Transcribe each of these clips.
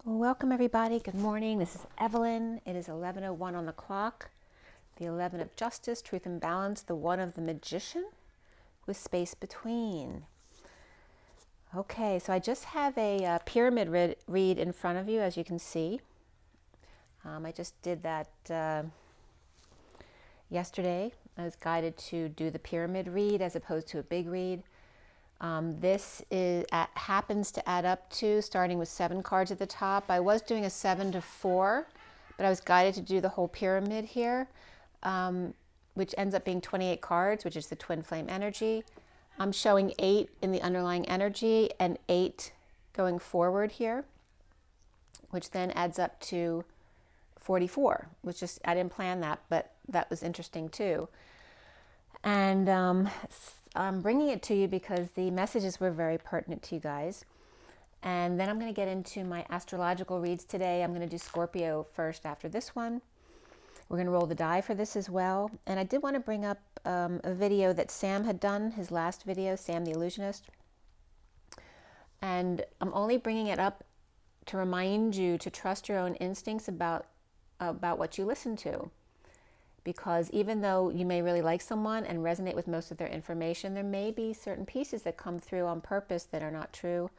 Welcome everybody. Good morning. This is Evelyn. It is 11:01 on the clock. The 11 of Justice, Truth and Balance, the 1 of the Magician with space between. Okay, so I just have a pyramid read in front of you, as you can see. I just did that yesterday. I was guided to do the pyramid read as opposed to a big read. This happens to add up to, starting with 7 cards at the top. I was doing a 7 to 4, but I was guided to do the whole pyramid here, which ends up being 28 cards, which is the twin flame energy. I'm showing 8 in the underlying energy and 8 going forward here, which then adds up to 44, which just, I didn't plan that, but that was interesting too. And I'm bringing it to you because the messages were very pertinent to you guys. And then I'm going to get into my astrological reads today. I'm going to do Scorpio first after this one. We're going to roll the die for this as well. And I did want to bring up a video that Sam had done, his last video, Sam the Illusionist. And I'm only bringing it up to remind you to trust your own instincts about what you listen to. Because even though you may really like someone and resonate with most of their information, there may be certain pieces that come through on purpose that are not true.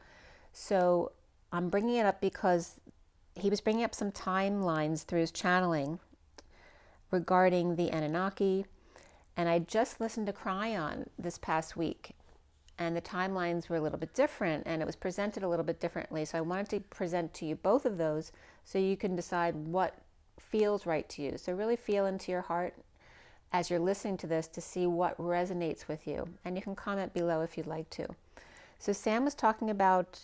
So I'm bringing it up because he was bringing up some timelines through his channeling regarding the Anunnaki. And I just listened to Cryon this past week, and the timelines were a little bit different, and it was presented a little bit differently. So I wanted to present to you both of those so you can decide what feels right to you. So really feel into your heart as you're listening to this to see what resonates with you. And you can comment below if you'd like to. So Sam was talking about,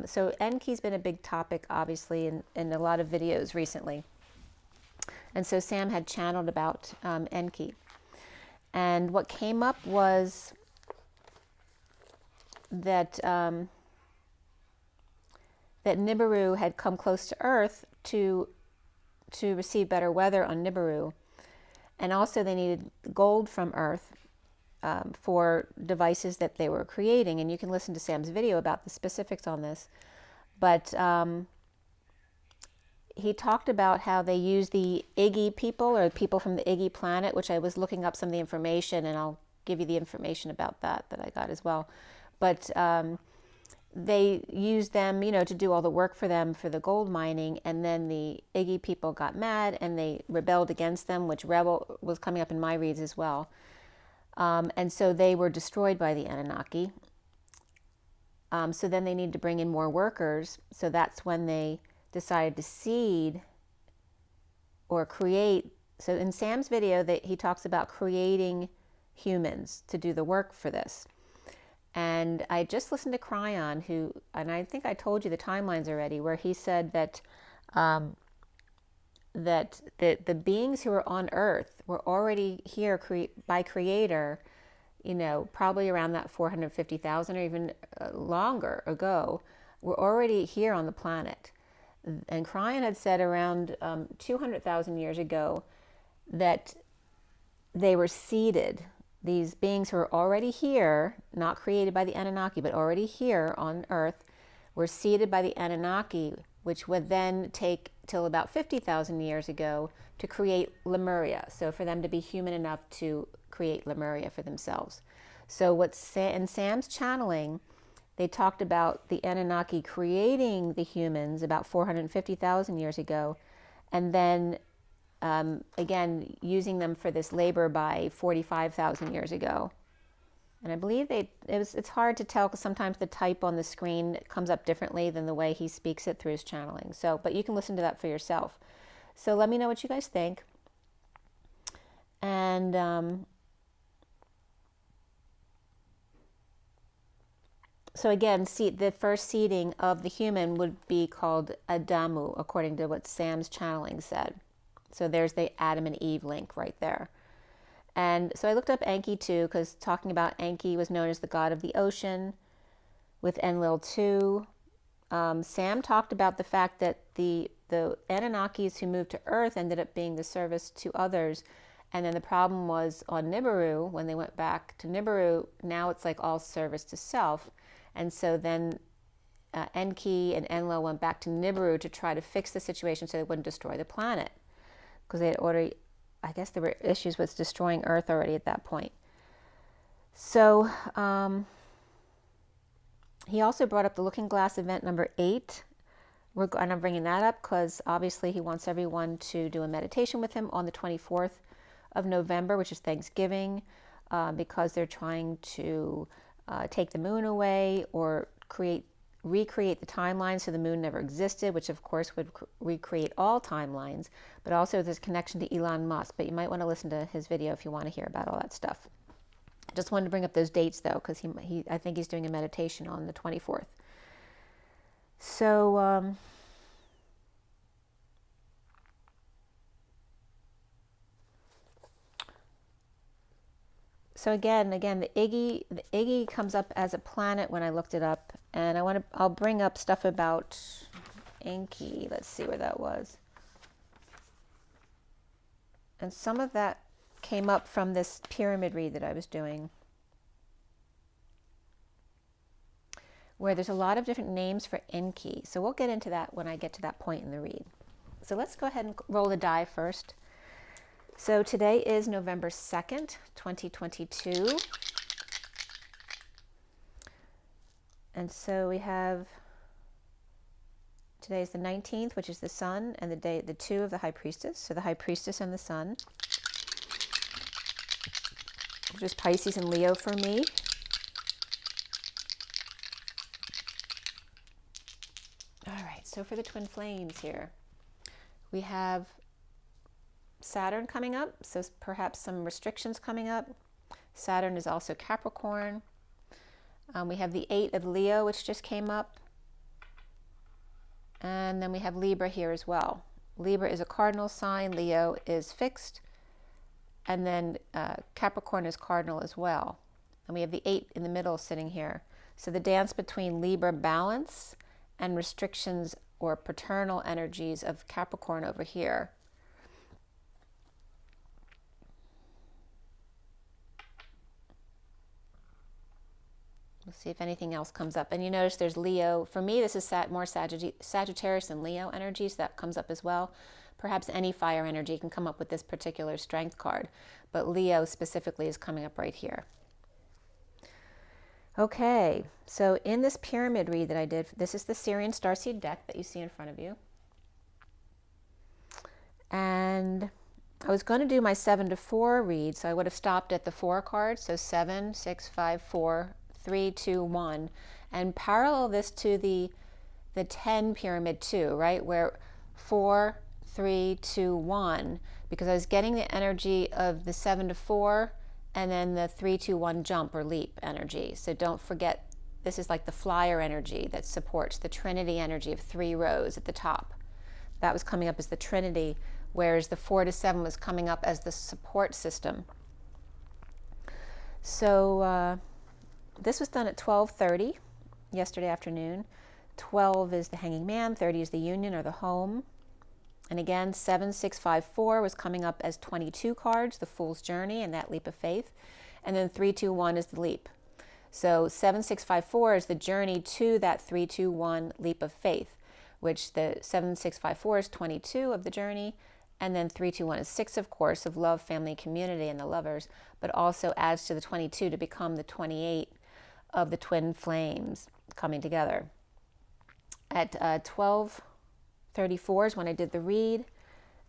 so Enki's been a big topic, obviously, in a lot of videos recently. And so Sam had channeled about Enki. And what came up was that, that Nibiru had come close to Earth to receive better weather on Nibiru. And also they needed gold from Earth for devices that they were creating. And you can listen to Sam's video about the specifics on this. But he talked about how they use the Iggy people, or people from the Iggy planet, which I was looking up some of the information, and I'll give you the information about that I got as well. But they used them, you know, to do all the work for them for the gold mining, and then the Iggy people got mad and they rebelled against them, which rebel was coming up in my reads as well. And so they were destroyed by the Anunnaki. So then they needed to bring in more workers. So that's when they decided to seed or create. So in Sam's video, he talks about creating humans to do the work for this. And I just listened to Cryon, and I think I told you the timelines already, where he said that that the beings who were on Earth were already here by Creator, you know, probably around that 450,000 or even longer ago, were already here on the planet. And Cryon had said around 200,000 years ago that they were seeded. These beings who are already here, not created by the Anunnaki, but already here on Earth, were seeded by the Anunnaki, which would then take till about 50,000 years ago to create Lemuria. So for them to be human enough to create Lemuria for themselves. So in Sam's channeling, they talked about the Anunnaki creating the humans about 450,000 years ago, and then again, using them for this labor by 45,000 years ago. And I believe it's hard to tell because sometimes the type on the screen comes up differently than the way he speaks it through his channeling. So, but you can listen to that for yourself. So let me know what you guys think. And so again, the first seeding of the human would be called Adamu, according to what Sam's channeling said. So there's the Adam and Eve link right there. And so I looked up Enki too, because talking about Enki was known as the god of the ocean with Enlil too. Sam talked about the fact that the Anunnakis who moved to Earth ended up being the service to others. And then the problem was on Nibiru, when they went back to Nibiru, now it's like all service to self. And so then Enki and Enlil went back to Nibiru to try to fix the situation so they wouldn't destroy the planet. Because they had already, I guess there were issues with destroying Earth already at that point. So he also brought up the Looking Glass event number 8. I'm bringing that up because obviously he wants everyone to do a meditation with him on the 24th of November, which is Thanksgiving, because they're trying to take the moon away or recreate the timeline so the moon never existed, which of course would recreate all timelines, but also there's connection to Elon Musk. But you might want to listen to his video if you want to hear about all that stuff. Just wanted to bring up those dates though, because I think he's doing a meditation on the 24th. So so again, the Iggy comes up as a planet when I looked it up, and I'll bring up stuff about Enki. Let's see where that was. And some of that came up from this pyramid read that I was doing, where there's a lot of different names for Enki. So we'll get into that when I get to that point in the read. So let's go ahead and roll the die first. So today is November 2nd, 2022. And so we have, today is the 19th, which is the sun, and the 2 of the High Priestess. So the High Priestess and the sun, which is Pisces and Leo for me. All right, so for the twin flames here, we have Saturn coming up, so perhaps some restrictions coming up. Saturn is also Capricorn. We have the 8 of Leo, which just came up. And then we have Libra here as well. Libra is a cardinal sign, Leo is fixed, and then Capricorn is cardinal as well. And we have the 8 in the middle sitting here. So the dance between Libra balance and restrictions or paternal energies of Capricorn over here. We'll see if anything else comes up. And you notice there's Leo. For me, this is more Sagittarius and Leo energies. That comes up as well. Perhaps any fire energy can come up with this particular strength card. But Leo specifically is coming up right here. Okay, so in this pyramid read that I did, this is the SIRIAN Starseed deck that you see in front of you. And I was going to do my 7 to 4 read, so I would have stopped at the 4 cards. So 7, 6, 5, 4, 3, 2, 1, and parallel this to the 10 pyramid 2, right? Where 4, 3, 2, 1, because I was getting the energy of the 7 to 4 and then the 3, 2, 1 jump or leap energy. So don't forget, this is like the flyer energy that supports the Trinity energy of 3 rows at the top. That was coming up as the Trinity, whereas the 4 to 7 was coming up as the support system. So this was done at 12:30 yesterday afternoon. 12 is the hanging man, 30 is the union or the home. And again, 7654 was coming up as 22 cards, the Fool's Journey and that leap of faith. And then 321 is the leap. So 7654 is the journey to that 321 leap of faith, which the 7654 is 22 of the journey. And then 321 is 6, of course, of love, family, community, and the lovers, but also adds to the 22 to become the 28 of the twin flames coming together. At 12:34 is when I did the read.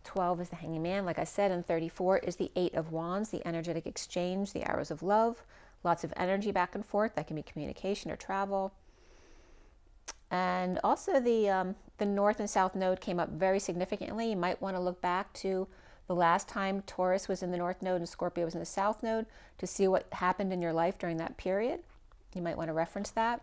12 is the hanging man, like I said, and 34 is the 8 of wands, the energetic exchange, the arrows of love, lots of energy back and forth. That can be communication or travel. And also the north and south node came up very significantly. You might want to look back to the last time Taurus was in the north node and Scorpio was in the south node to see what happened in your life during that period. You might want to reference that.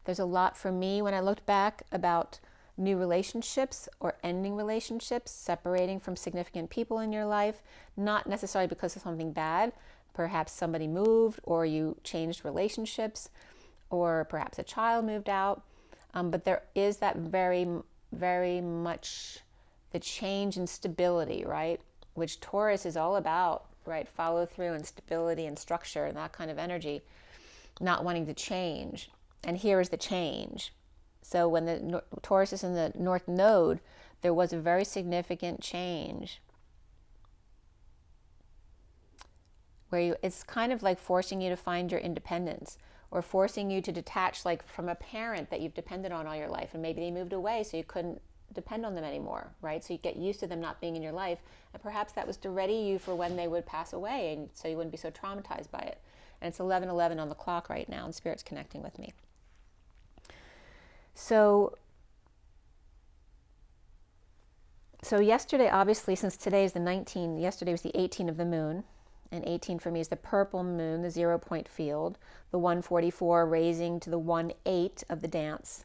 There's a lot for me when I looked back about new relationships or ending relationships, separating from significant people in your life, not necessarily because of something bad. Perhaps somebody moved or you changed relationships, or perhaps a child moved out. But there is that very, very much the change in stability, right? Which Taurus is all about, right? Follow through and stability and structure and that kind of energy, not wanting to change. And here is the change. So when the Taurus is in the North Node, there was a very significant change where it's kind of like forcing you to find your independence, or forcing you to detach, like from a parent that you've depended on all your life, and maybe they moved away so you couldn't depend on them anymore, right? So you get used to them not being in your life, and perhaps that was to ready you for when they would pass away, and so you wouldn't be so traumatized by it. And it's 11:11 on the clock right now, and Spirit's connecting with me. So yesterday, obviously, since today is the 19, yesterday was the 18 of the moon, and 18 for me is the purple moon, the 0-point field, the 144 raising to the 1-8 of the dance,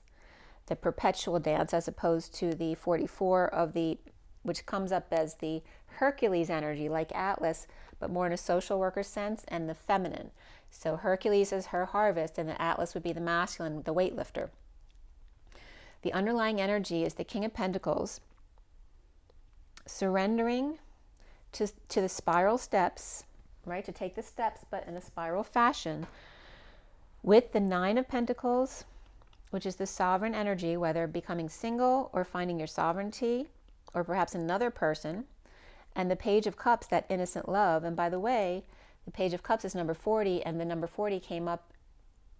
the perpetual dance, as opposed to the 44 of the, which comes up as the Hercules energy, like Atlas, but more in a social worker sense, and the feminine. So Hercules is her harvest, and the Atlas would be the masculine, the weightlifter. The underlying energy is the King of Pentacles, surrendering to the spiral steps, right? To take the steps, but in a spiral fashion, with the 9 of Pentacles, which is the sovereign energy, whether becoming single or finding your sovereignty, or perhaps another person, and the Page of Cups, that innocent love. And by the way, the Page of Cups is number 40, and the number 40 came up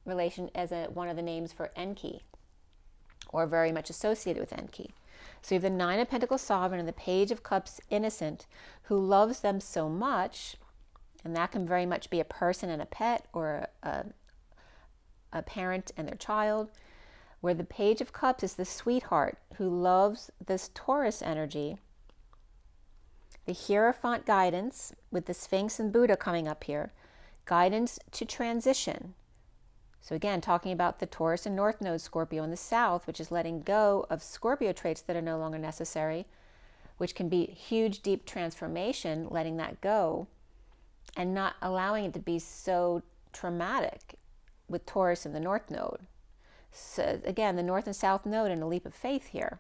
relation as one of the names for Enki, or very much associated with Enki. So you have the 9 of Pentacles sovereign and the Page of Cups innocent, who loves them so much, and that can very much be a person and a pet, or a parent and their child, where the Page of Cups is the sweetheart who loves this Taurus energy, the Hierophant guidance with the Sphinx and Buddha coming up here, guidance to transition. So again, talking about the Taurus and North Node Scorpio in the South, which is letting go of Scorpio traits that are no longer necessary, which can be huge, deep transformation, letting that go, and not allowing it to be so traumatic with Taurus and the North Node. So again, the North and South Node in a leap of faith here.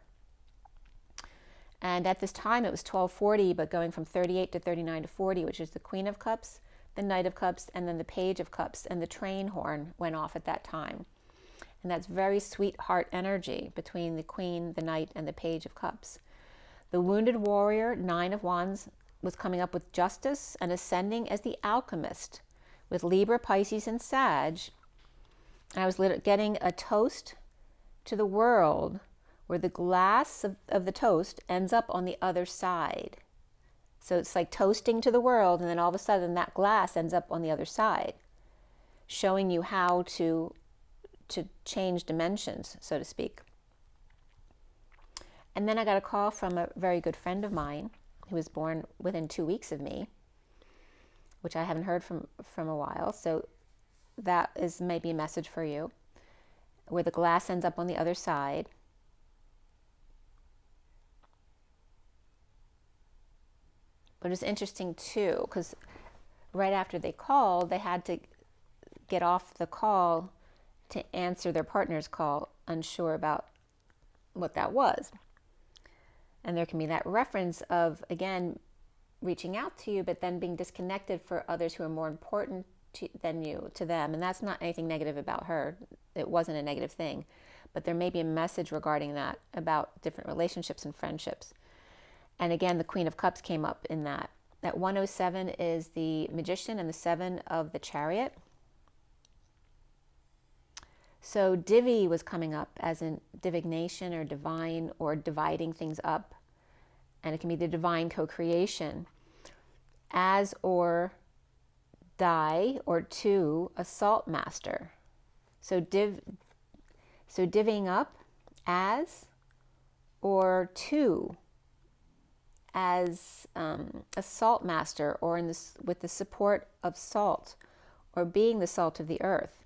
And at this time, it was 1240, but going from 38 to 39 to 40, which is the Queen of Cups, the Knight of Cups, and then the Page of Cups, and the train horn went off at that time. And that's very sweetheart energy between the Queen, the Knight, and the Page of Cups. The Wounded Warrior, 9 of Wands, was coming up with justice and ascending as the alchemist with Libra, Pisces, and Sag. And I was getting a toast to the world where the glass of the toast ends up on the other side. So it's like toasting to the world, and then all of a sudden that glass ends up on the other side, showing you how to change dimensions, so to speak. And then I got a call from a very good friend of mine who was born within 2 weeks of me, which I haven't heard from a while. So that is maybe a message for you, where the glass ends up on the other side. But it's interesting too, because right after they called, they had to get off the call to answer their partner's call, unsure about what that was. And there can be that reference of, again, reaching out to you, but then being disconnected for others who are more important than you, to them. And that's not anything negative about her. It wasn't a negative thing. But there may be a message regarding that, about different relationships and friendships. And again, the Queen of Cups came up in that. That 107 is the Magician and the 7 of the Chariot. So Divi was coming up as in divination or divine, or dividing things up. And it can be the divine co-creation. As or die, or to, assault master. So divvying up as or to, as a salt master, or with the support of salt, or being the salt of the earth.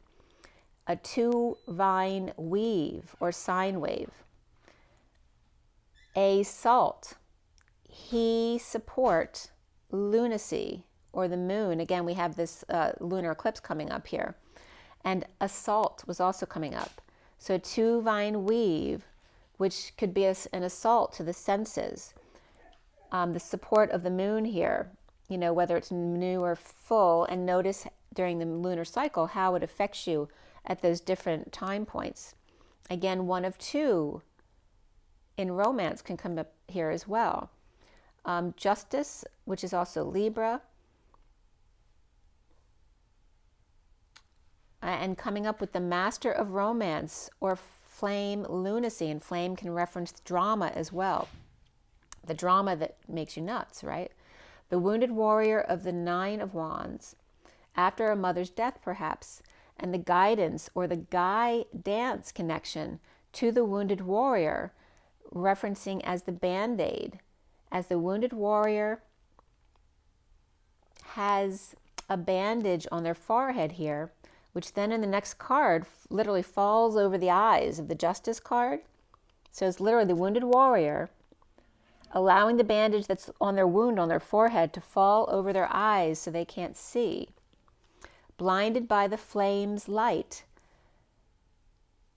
A 2-vine weave or sine wave. A salt, he support lunacy, or the moon. Again, we have this lunar eclipse coming up here. And assault was also coming up. So 2-vine weave, which could be an assault to the senses. The support of the moon here, you know, whether it's new or full, and notice during the lunar cycle how it affects you at those different time points. Again, one of two in romance can come up here as well. Justice, which is also Libra, and coming up with the Master of Romance or Flame Lunacy, and flame can reference drama as well. The drama that makes you nuts, right? The Wounded Warrior of the Nine of Wands, after a mother's death perhaps, and the guidance or the guidance connection to the Wounded Warrior, referencing as the Band-Aid, as the Wounded Warrior has a bandage on their forehead here, which then in the next card literally falls over the eyes of the Justice card. So it's literally the Wounded Warrior allowing the bandage that's on their wound on their forehead to fall over their eyes so they can't see. Blinded by the flame's light,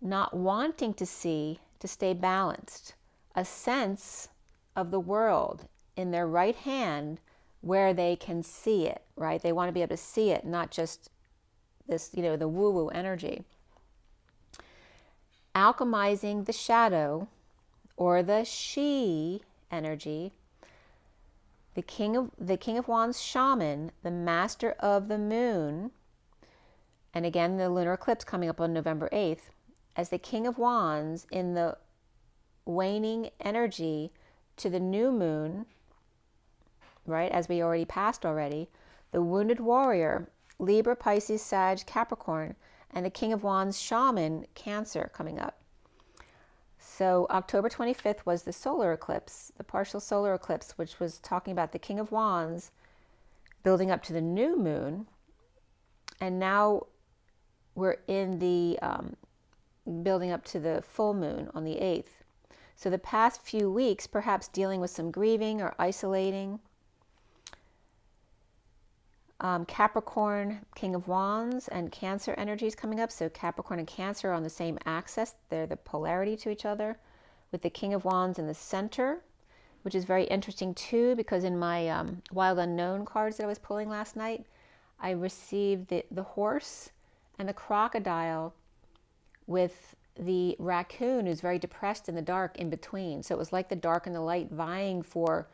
not wanting to see, to stay balanced. A sense of the world in their right hand where they can see it, right? They want to be able to see it, not just this, the woo-woo energy. Alchemizing the shadow or the she energy. The King of Wands shaman, the Master of the Moon, and again the lunar eclipse coming up on November 8th, as the King of Wands in the waning energy to the new moon, right, as we already passed already, the Wounded Warrior, Libra, Pisces, Sag, Capricorn, and the King of Wands shaman, Cancer, coming up. So October 25th was the solar eclipse, the partial solar eclipse, which was talking about the King of Wands building up to the new moon. And now we're in the building up to the full moon on the 8th. So the past few weeks, perhaps dealing with some grieving or isolating. Capricorn, King of Wands, and Cancer energies coming up. So Capricorn and Cancer are on the same axis. They're the polarity to each other, with the King of Wands in the center, which is very interesting too, because in my Wild Unknown cards that I was pulling last night, I received the horse and the crocodile with the raccoon who's very depressed in the dark in between. So it was like the dark and the light vying for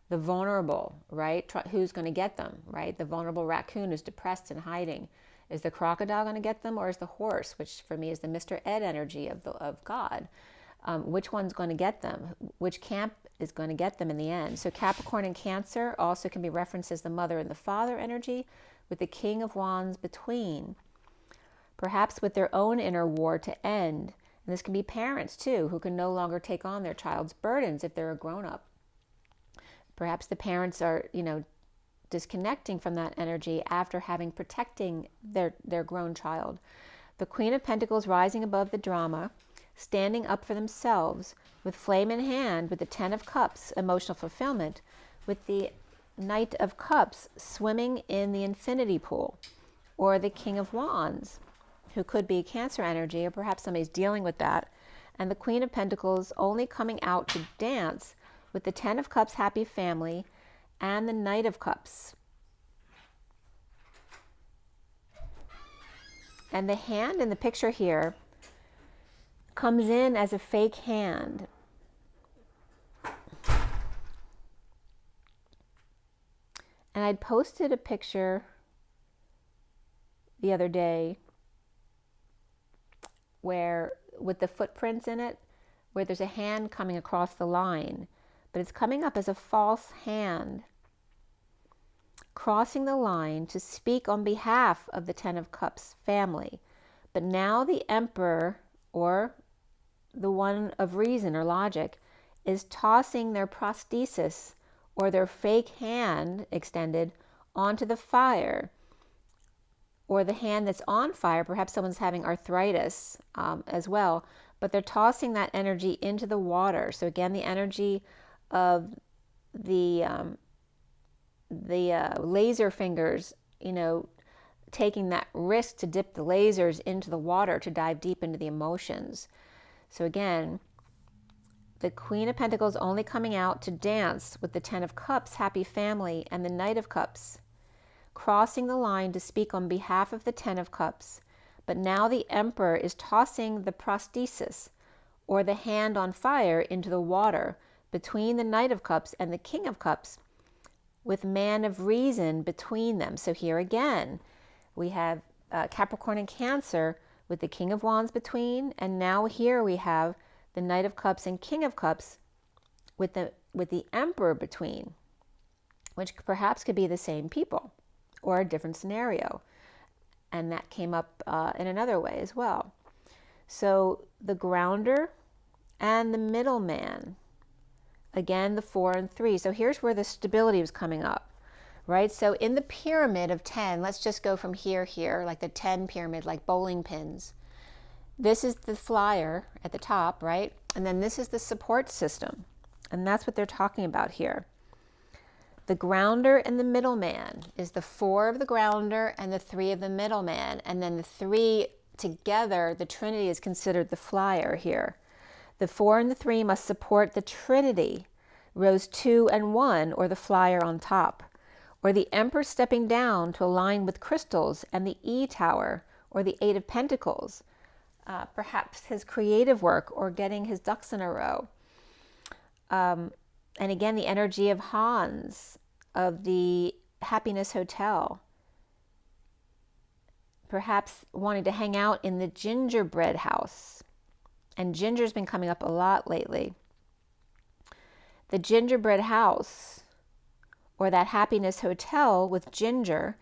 the vulnerable, right? Who's going to get them, right? The vulnerable raccoon is depressed and hiding. Is the crocodile going to get them, or is the horse, which for me is the Mr. Ed energy of God? Which one's going to get them? Which camp is going to get them in the end? So Capricorn and Cancer also can be referenced as the mother and the father energy, with the King of Wands between, perhaps with their own inner war to end. And this can be parents too, who can no longer take on their child's burdens if they're a grown-up. Perhaps the parents are, disconnecting from that energy after having protecting their grown child. The Queen of Pentacles rising above the drama, standing up for themselves, with flame in hand, with the Ten of Cups, emotional fulfillment, with the Knight of Cups swimming in the infinity pool, or the King of Wands, who could be Cancer energy, or perhaps somebody's dealing with that, and the Queen of Pentacles only coming out to dance with the Ten of Cups, happy family, and the Knight of Cups. And the hand in the picture here comes in as a fake hand. And I'd posted a picture the other day where, with the footprints in it, where there's a hand coming across the line, but it's coming up as a false hand, crossing the line to speak on behalf of the Ten of Cups family. But now the Emperor, or the one of reason or logic, is tossing their prosthesis or their fake hand extended onto the fire, or the hand that's on fire. Perhaps someone's having arthritis as well, but they're tossing that energy into the water. So again, the energy of the laser fingers, taking that risk to dip the lasers into the water to dive deep into the emotions. So again, the Queen of Pentacles only coming out to dance with the Ten of Cups, happy family, and the Knight of Cups, crossing the line to speak on behalf of the Ten of Cups, But now the emperor is tossing the prosthesis, or the hand on fire, into the water between the Knight of Cups and the King of Cups, with man of reason between them. So here again, we have Capricorn and Cancer with the King of Wands between, and now here we have the Knight of Cups and King of Cups with the Emperor between, which perhaps could be the same people or a different scenario. And that came up in another way as well. So the Grounder and the Middleman, again, the 4 and 3. So here's where the stability was coming up, right? So in the pyramid of 10, let's just go from here, like the 10 pyramid, like bowling pins. This is the flyer at the top, right? And then this is the support system. And that's what they're talking about here. The Grounder and the Middleman is the 4 of the Grounder and the 3 of the Middleman. And then the 3 together, the Trinity is considered the flyer here. The 4 and the 3 must support the Trinity, rows 2 and 1, or the flyer on top, or the Emperor stepping down to align with crystals and the E Tower, or the 8 of Pentacles, perhaps his creative work or getting his ducks in a row. And again, the energy of Hans, of the Happiness Hotel, perhaps wanting to hang out in the gingerbread house. And ginger's been coming up a lot lately. The gingerbread house, or that Happiness Hotel with ginger,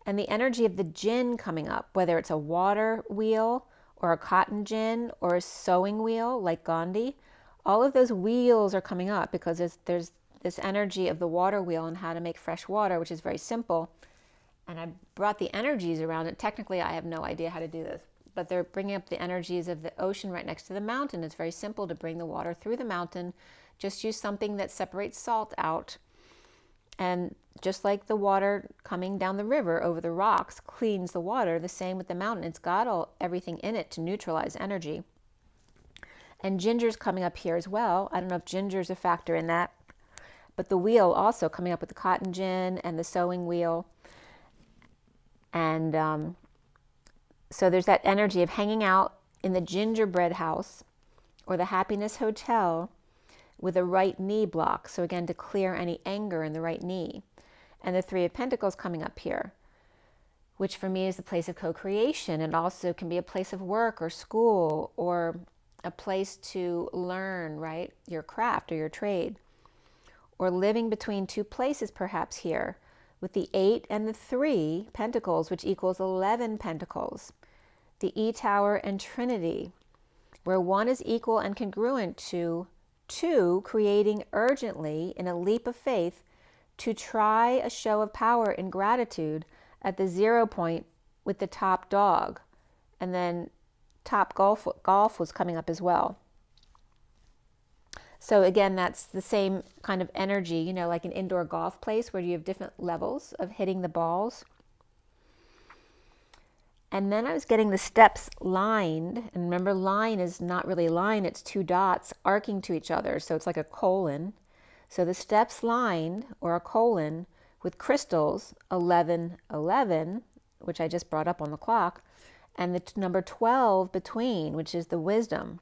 and the energy of the gin coming up, whether it's a water wheel or a cotton gin or a sewing wheel like Gandhi. All of those wheels are coming up because there's this energy of the water wheel and how to make fresh water, which is very simple. And I brought the energies around it. Technically, I have no idea how to do this, but they're bringing up the energies of the ocean right next to the mountain. It's very simple to bring the water through the mountain. Just use something that separates salt out. And just like the water coming down the river over the rocks cleans the water, the same with the mountain. It's got everything in it to neutralize energy. And ginger's coming up here as well. I don't know if ginger's a factor in that, but the wheel also coming up with the cotton gin and the sewing wheel. And so there's that energy of hanging out in the gingerbread house or the Happiness Hotel with a right knee block. So again, to clear any anger in the right knee. And the 3 of Pentacles coming up here, which for me is the place of co-creation. It also can be a place of work or school or a place to learn, right? Your craft or your trade. Or living between 2 places perhaps here with the 8 and the 3 Pentacles, which equals 11 Pentacles. The E Tower and Trinity, where 1 is equal and congruent to 2, creating urgently in a leap of faith to try a show of power in gratitude at the 0 point with the top dog. And then top golf was coming up as well. So again, that's the same kind of energy, you know, like an indoor golf place where you have different levels of hitting the balls. And then I was getting the steps lined. And remember, line is not really a line, it's 2 dots arcing to each other. So it's like a colon. So the steps lined, or a colon, with crystals, 1111, which I just brought up on the clock, and the number 12 between, which is the wisdom.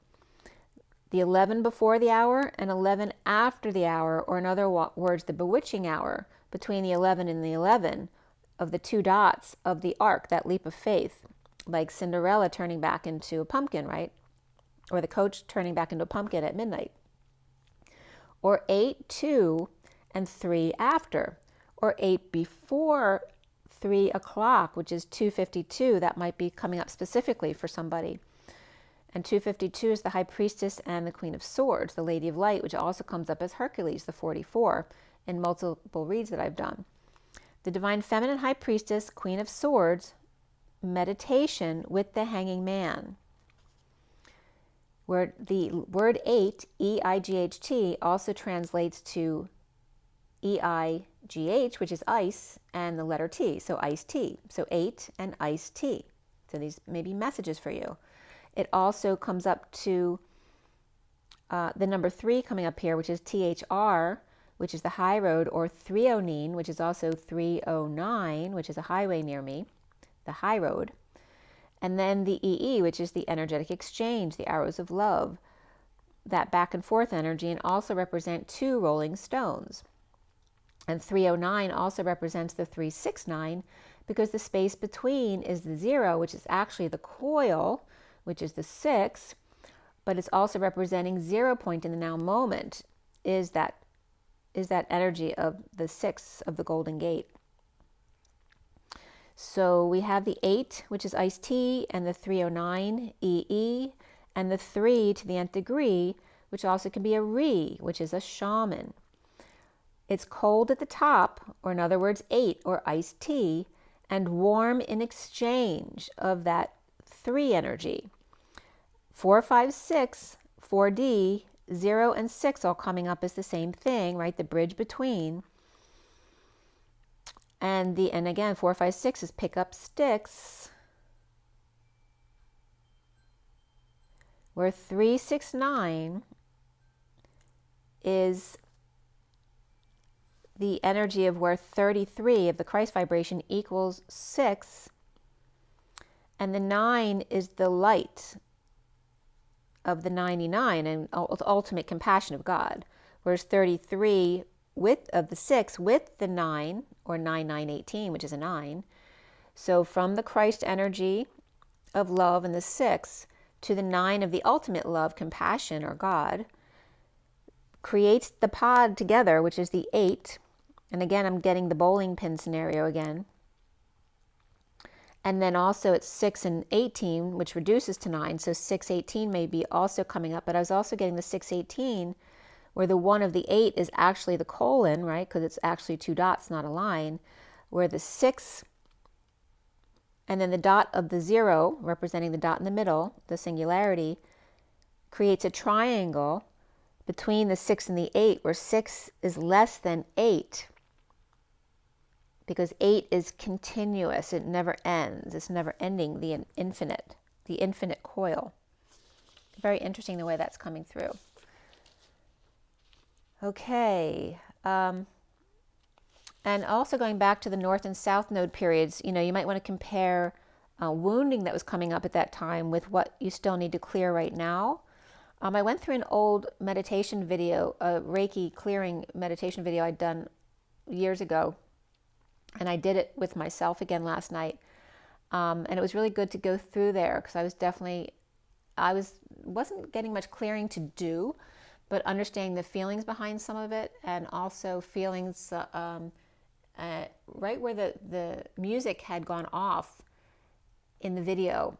The 11 before the hour and 11 after the hour, or in other words, the bewitching hour, between the 11 and the 11 of the 2 dots of the arc, that leap of faith, like Cinderella turning back into a pumpkin, right? Or the coach turning back into a pumpkin at midnight. Or 8, 2, and 3 after, or 8 before 3 o'clock, which is 252. That might be coming up specifically for somebody. And 252 is the High Priestess and the Queen of Swords, the Lady of Light, which also comes up as Hercules, the 44, in multiple reads that I've done. The Divine Feminine High Priestess, Queen of Swords, meditation with the Hanging Man, where the word 8, E-I-G-H-T, also translates to E-I-G-H, which is ice, and the letter T, so iced tea. So 8 and iced tea. So these may be messages for you. It also comes up to the number 3 coming up here, which is THR, which is the high road, or 309, which is also 309, which is a highway near me, the high road. And then the EE, which is the energetic exchange, the arrows of love, that back and forth energy, and also represent 2 rolling stones. And 309 also represents the 369, because the space between is the 0, which is actually the coil, which is the 6, but it's also representing 0 point in the now moment, is that energy of the 6 of the Golden Gate. So we have the 8, which is iced tea, and the 309, EE, and the 3 to the nth degree, which also can be a Re, which is a shaman. It's cold at the top, or in other words, 8, or iced tea, and warm in exchange of that 3 energy. 4, 5, 6, 4D, 0 and 6 all coming up as the same thing, right? The bridge between. And again, 4, 5, 6 is pick up sticks. Where 3, 6, 9 is the energy of where 33 of the Christ vibration equals 6. And the 9 is the light of the 99 and ultimate compassion of God. Whereas 33 of the 6 with the 9, or 9918, which is a 9. So from the Christ energy of love and the 6 to the 9 of the ultimate love, compassion, or God, creates the pod together, which is the 8. And again, I'm getting the bowling pin scenario again. And then also it's 6 and 18, which reduces to 9. So 618 may be also coming up. But I was also getting the 618, where the 1 of the 8 is actually the colon, right? Because it's actually 2 dots, not a line. Where the 6, and then the dot of the 0, representing the dot in the middle, the singularity, creates a triangle between the 6 and the 8, where 6 is less than 8. Because 8 is continuous, it never ends, it's never ending, the infinite coil. Very interesting the way that's coming through. Okay, and also going back to the North and South Node periods, you might want to compare wounding that was coming up at that time with what you still need to clear right now. I went through an old meditation video, a Reiki clearing meditation video I'd done years ago. And I did it with myself again last night. And it was really good to go through there because I wasn't getting much clearing to do, but understanding the feelings behind some of it, and also feelings right where the music had gone off in the video.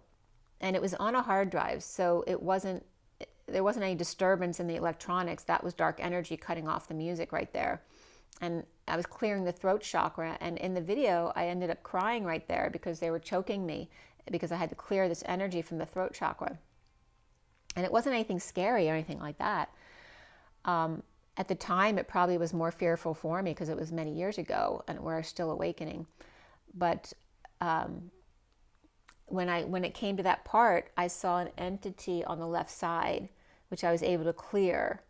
And it was on a hard drive, so there wasn't any disturbance in the electronics. That was dark energy cutting off the music right there. And I was clearing the throat chakra, and in the video I ended up crying right there because they were choking me because I had to clear this energy from the throat chakra. And it wasn't anything scary or anything like that. At the time, it probably was more fearful for me because it was many years ago and we're still awakening. But when it came to that part, I saw an entity on the left side, which I was able to clear,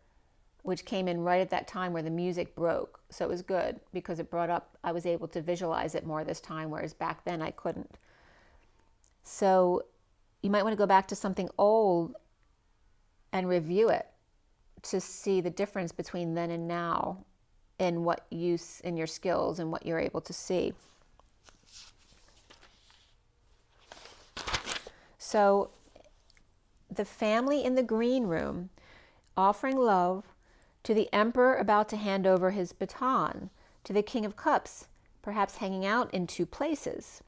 which came in right at that time where the music broke. So it was good because it brought up, I was able to visualize it more this time, whereas back then I couldn't. So you might want to go back to something old and review it to see the difference between then and now in what use in your skills and what you're able to see. So the family in the green room offering love to the emperor about to hand over his baton, to the King of Cups, perhaps hanging out in 2 places.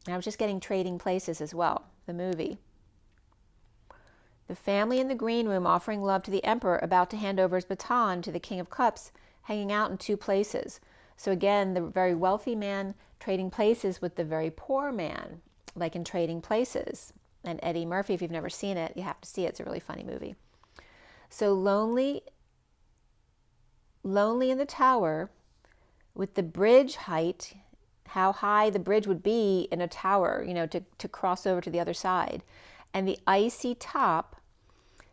And I was just getting Trading Places as well, the movie. The family in the green room offering love to the emperor about to hand over his baton to the King of Cups, hanging out in 2 places. So again, the very wealthy man trading places with the very poor man, like in Trading Places. And Eddie Murphy, if you've never seen it, you have to see it. It's a really funny movie. So lonely in the tower with the bridge height, how high the bridge would be in a tower, to cross over to the other side. And the icy top,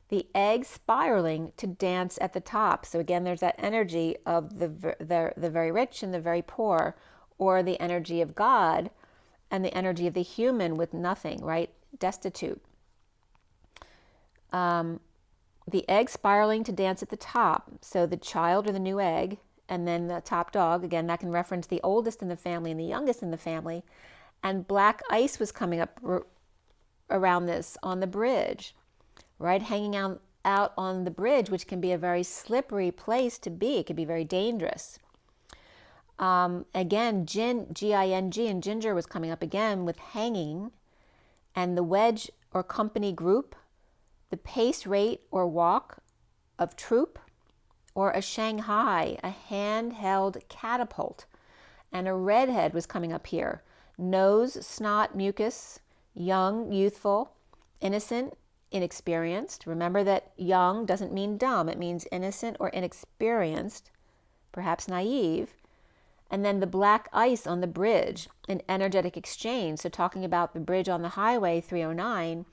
the egg spiraling to dance at the top. So again, there's that energy of the very rich and the very poor, or the energy of God and the energy of the human with nothing, right? Destitute. The egg spiraling to dance at the top. So the child or the new egg, and then the top dog. Again, that can reference the oldest in the family and the youngest in the family. And black ice was coming up around this on the bridge, right? Hanging out on the bridge, which can be a very slippery place to be. It can be very dangerous. Again, G-I-N-G, and ginger was coming up again with hanging. And the wedge or company group, the pace rate or walk of troop, or a Shanghai, a handheld catapult. And a redhead was coming up here. Nose, snot, mucus, young, youthful, innocent, inexperienced. Remember that young doesn't mean dumb. It means innocent or inexperienced, perhaps naive. And then the black ice on the bridge, an energetic exchange. So talking about the bridge on the highway 309,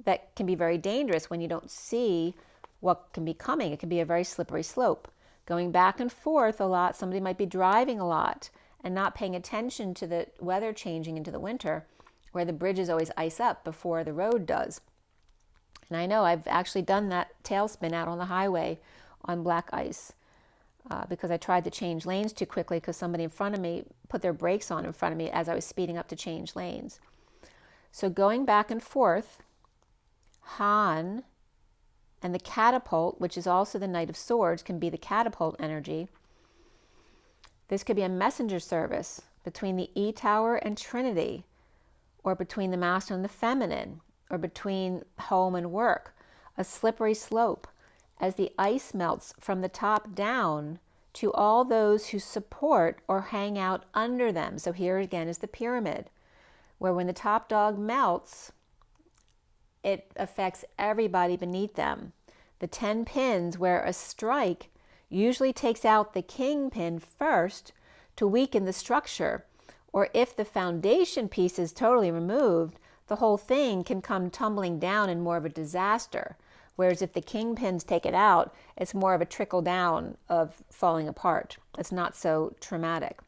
that can be very dangerous when you don't see what can be coming. It can be a very slippery slope. Going back and forth a lot, somebody might be driving a lot and not paying attention to the weather changing into the winter, where the bridges always ice up before the road does. And I know I've actually done that tailspin out on the highway on black ice because I tried to change lanes too quickly because somebody in front of me put their brakes on in front of me as I was speeding up to change lanes. So going back and forth, Han, and the catapult, which is also the Knight of Swords, can be the catapult energy. This could be a messenger service between the E-Tower and Trinity, or between the masculine and the feminine, or between home and work. A slippery slope as the ice melts from the top down to all those who support or hang out under them. So here again is the pyramid, where when the top dog melts, it affects everybody beneath them. The 10 pins, where a strike usually takes out the king pin first to weaken the structure, or if the foundation piece is totally removed, the whole thing can come tumbling down in more of a disaster. Whereas if the king pin's taken out, it's more of a trickle down of falling apart. It's not so traumatic.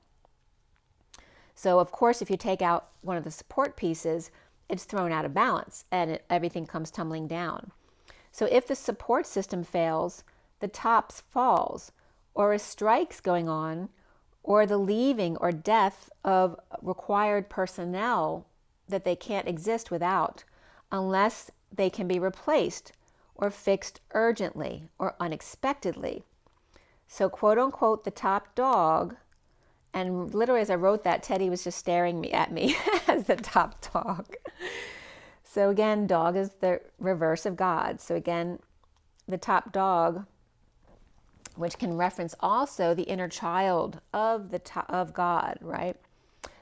So of course, if you take out one of the support pieces, it's thrown out of balance and everything comes tumbling down. So if the support system fails, the tops falls, or a strike's going on, or the leaving or death of required personnel that they can't exist without unless they can be replaced or fixed urgently or unexpectedly. So quote unquote, the top dog, and literally as I wrote that, Teddy was just staring at me as the top dog. So again, dog is the reverse of God. So again, the top dog, which can reference also the inner child of of God, right?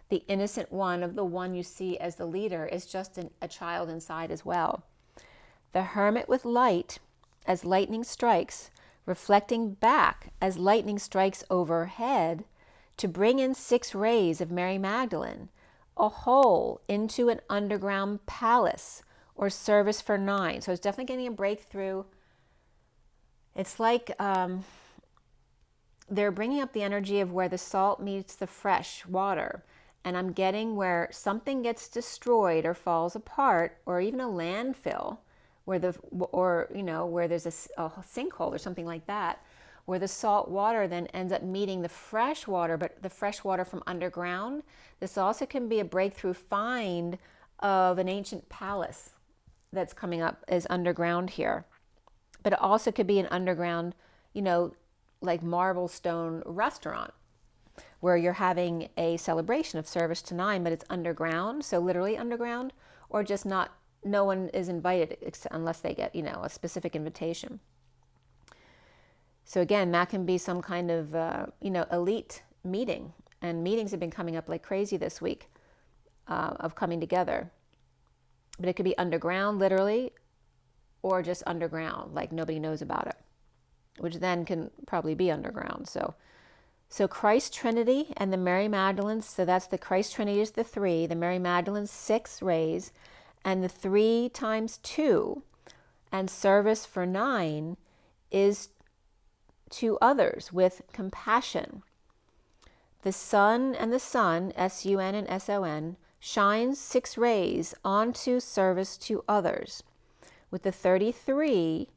The innocent one, of the one you see as the leader, is just a child inside as well. The hermit with light as lightning strikes, reflecting back as lightning strikes overhead to bring in 6 rays of Mary Magdalene, a hole into an underground palace, or service for 9. So it's definitely getting a breakthrough. It's like they're bringing up the energy of where the salt meets the fresh water. And I'm getting where something gets destroyed or falls apart, or even a landfill, where where there's a sinkhole or something like that, where the salt water then ends up meeting the fresh water, but the fresh water from underground. This also can be a breakthrough find of an ancient palace that's coming up as underground here. But it also could be an underground, like marble stone restaurant, where you're having a celebration of service to 9, but it's underground, so literally underground, or just not, no one is invited unless they get, a specific invitation. So again, that can be some kind of, elite meeting. And meetings have been coming up like crazy this week of coming together. But it could be underground, literally, or just underground, like nobody knows about it, which then can probably be underground. So Christ Trinity and the Mary Magdalene, so that's the Christ Trinity is the 3, the Mary Magdalene 6 rays, and the 3 times 2, and service for 9 is to others with compassion. The sun and the sun, S-U-N and S-O-N, shines 6 rays onto service to others. With the 33,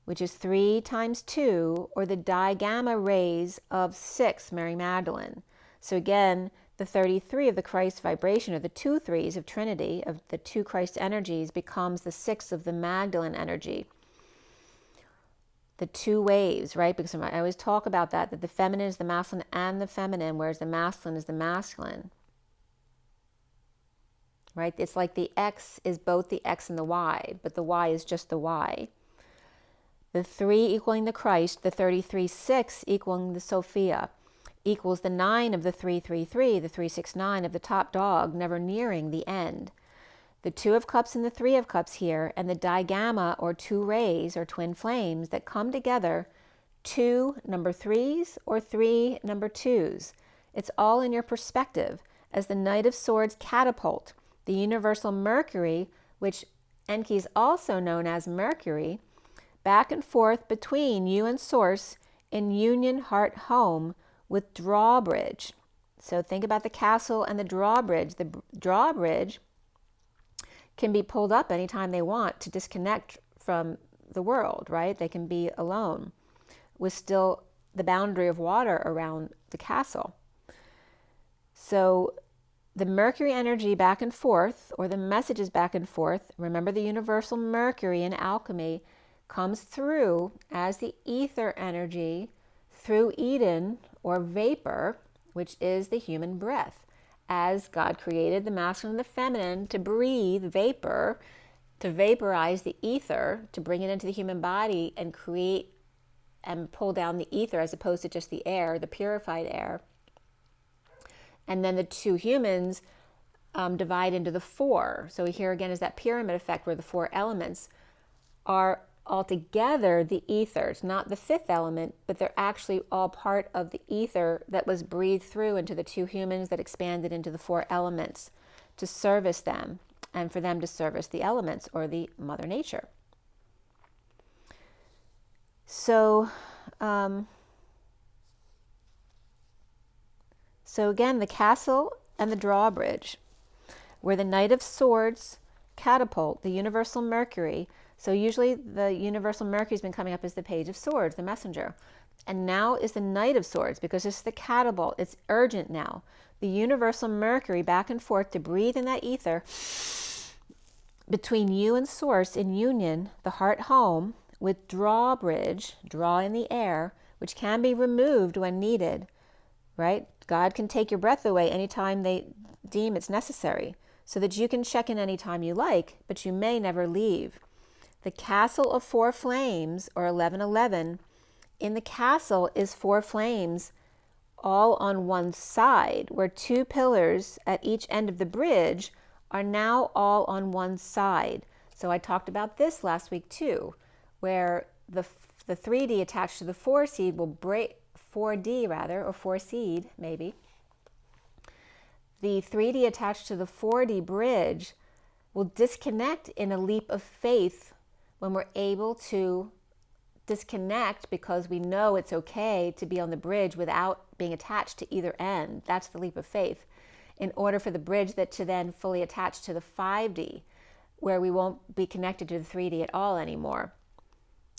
which is 3 times 2, or the digamma rays of 6, Mary Magdalene. So again, the 33 of the Christ vibration, or the 2 threes of Trinity, of the 2 Christ energies, becomes the 6 of the Magdalene energy. The 2 waves, right? Because I always talk about that the feminine is the masculine and the feminine, whereas the masculine is the masculine. Right? It's like the X is both the X and the Y, but the Y is just the Y. The 3 equaling the Christ, the 33, 6 equaling the Sophia, equals the 9 of the 333, the 369 of the top dog, never nearing the end. The 2 of Cups and the 3 of Cups here, and the digamma, or 2 rays, or twin flames, that come together, 2 number 3s, or 3 number 2s. It's all in your perspective, as the Knight of Swords catapult, the universal Mercury, which Enki is also known as Mercury, back and forth between you and Source in union heart home with drawbridge. So think about the castle and the drawbridge. The drawbridge can be pulled up anytime they want to disconnect from the world, right? They can be alone with still the boundary of water around the castle. So the Mercury energy back and forth, or the messages back and forth, remember the universal Mercury in alchemy comes through as the ether energy through Eden, or vapor, which is the human breath. As God created the masculine and the feminine to breathe vapor, to vaporize the ether, to bring it into the human body and create and pull down the ether as opposed to just the air, the purified air. And then the 2 humans divide into the 4. So here again is that pyramid effect where the 4 elements are altogether the ethers, not the 5th element, but they're actually all part of the ether that was breathed through into the 2 humans that expanded into the 4 elements to service them and for them to service the elements, or the Mother Nature. So, so again, the castle and the drawbridge, where the Knight of Swords catapult, the universal Mercury. So usually the universal Mercury has been coming up as the Page of Swords, the messenger. And now is the Knight of Swords, because it's the catapult. It's urgent now. The universal Mercury back and forth to breathe in that ether between you and Source in union, the heart home, with drawbridge, draw in the air, which can be removed when needed, right? God can take your breath away anytime they deem it's necessary, so that you can check in anytime you like, but you may never leave. The castle of 4 flames, or 1111, in the castle is 4 flames all on one side, where 2 pillars at each end of the bridge are now all on one side. So I talked about this last week too, where the 3D attached to the 4 seed will break, 4D rather, or 4 seed maybe. The 3D attached to the 4D bridge will disconnect in a leap of faith when we're able to disconnect, because we know it's okay to be on the bridge without being attached to either end. That's the leap of faith, in order for the bridge that to then fully attach to the 5D, where we won't be connected to the 3D at all anymore.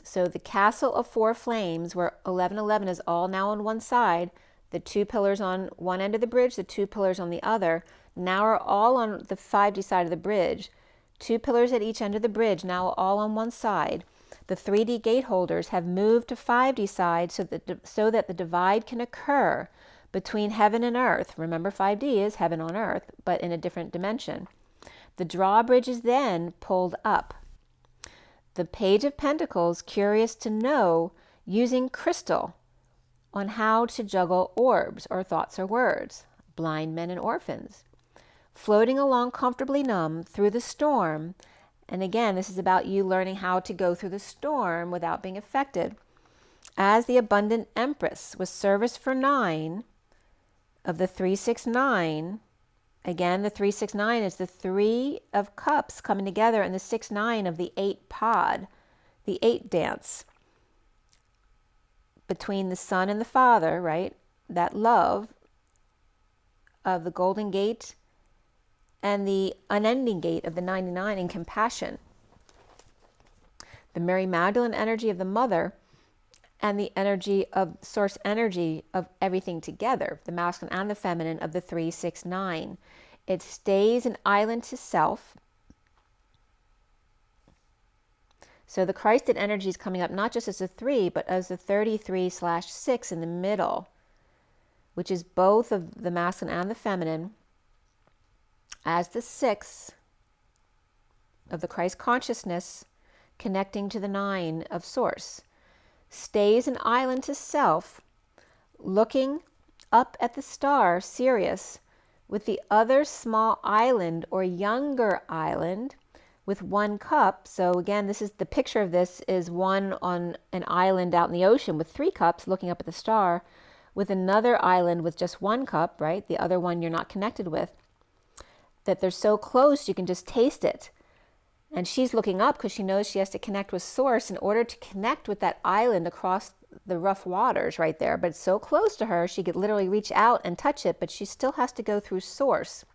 So the castle of 4 flames, where 1111 is all now on one side, the 2 pillars on one end of the bridge, the 2 pillars on the other, now are all on the 5D side of the bridge. 2 pillars at each end of the bridge, now all on one side. The 3D gate holders have moved to 5D side so that the divide can occur between heaven and earth. Remember, 5D is heaven on earth, but in a different dimension. The drawbridge is then pulled up. The Page of Pentacles, curious to know, using crystal on how to juggle orbs or thoughts or words, blind men and orphans, floating along comfortably numb through the storm. And again, this is about you learning how to go through the storm without being affected. As the abundant Empress, with service for 9 of the 369. Again, the 369 is the 3 of Cups coming together, and the 6-9 of the 8 pod, the 8 dance between the Son and the Father, right? That love of the Golden Gate and the unending gate of the 99 in compassion. The Mary Magdalene energy of the mother, and the energy of source energy of everything together, the masculine and the feminine of the 3, 6, 9. It stays an island to self. So the Christed energy is coming up not just as a 3, but as a 33/6 in the middle, which is both of the masculine and the feminine, as the 6 of the Christ consciousness connecting to the 9 of source. Stays an island to self, looking up at the star Sirius with the other small island or younger island with 1 cup. So again, this is the picture of this is one on an island out in the ocean with 3 cups looking up at the star, with another island with just 1 cup, right? The other one you're not connected with. That they're so close you can just taste it. And she's looking up because she knows she has to connect with source in order to connect with that island across the rough waters right there. But it's so close to her, she could literally reach out and touch it, but she still has to go through source.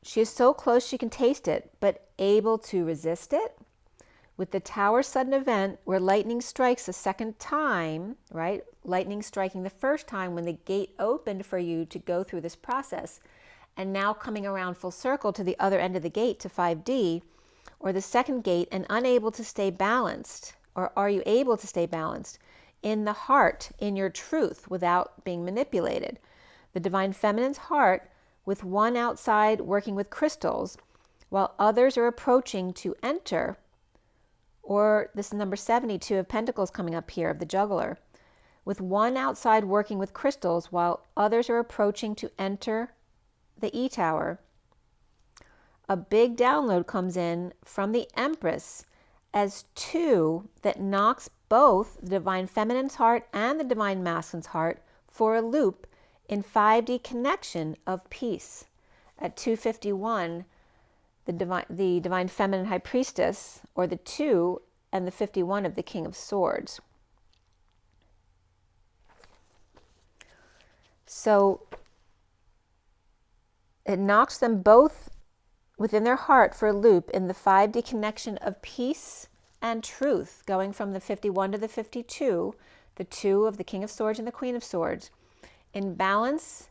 She is so close she can taste it, but able to resist it. With the tower sudden event where lightning strikes a second time, right? Lightning striking the first time when the gate opened for you to go through this process, and now coming around full circle to the other end of the gate to 5D, or the second gate, and unable to stay balanced, or are you able to stay balanced in the heart, in your truth, without being manipulated? The divine feminine's heart, with 1 outside working with crystals, while others are approaching to enter, or this is number 72 of Pentacles coming up here, of the juggler, with 1 outside working with crystals, while others are approaching to enter the E-Tower. A big download comes in from the Empress as 2 that knocks both the divine feminine's heart and the divine masculine's heart for a loop in 5D connection of peace. At 251, the divine feminine high priestess, or the 2 and the 51 of the King of Swords. So it knocks them both within their heart for a loop in the 5D connection of peace and truth, going from the 51 to the 52, the 2 of the King of Swords and the Queen of Swords. In balance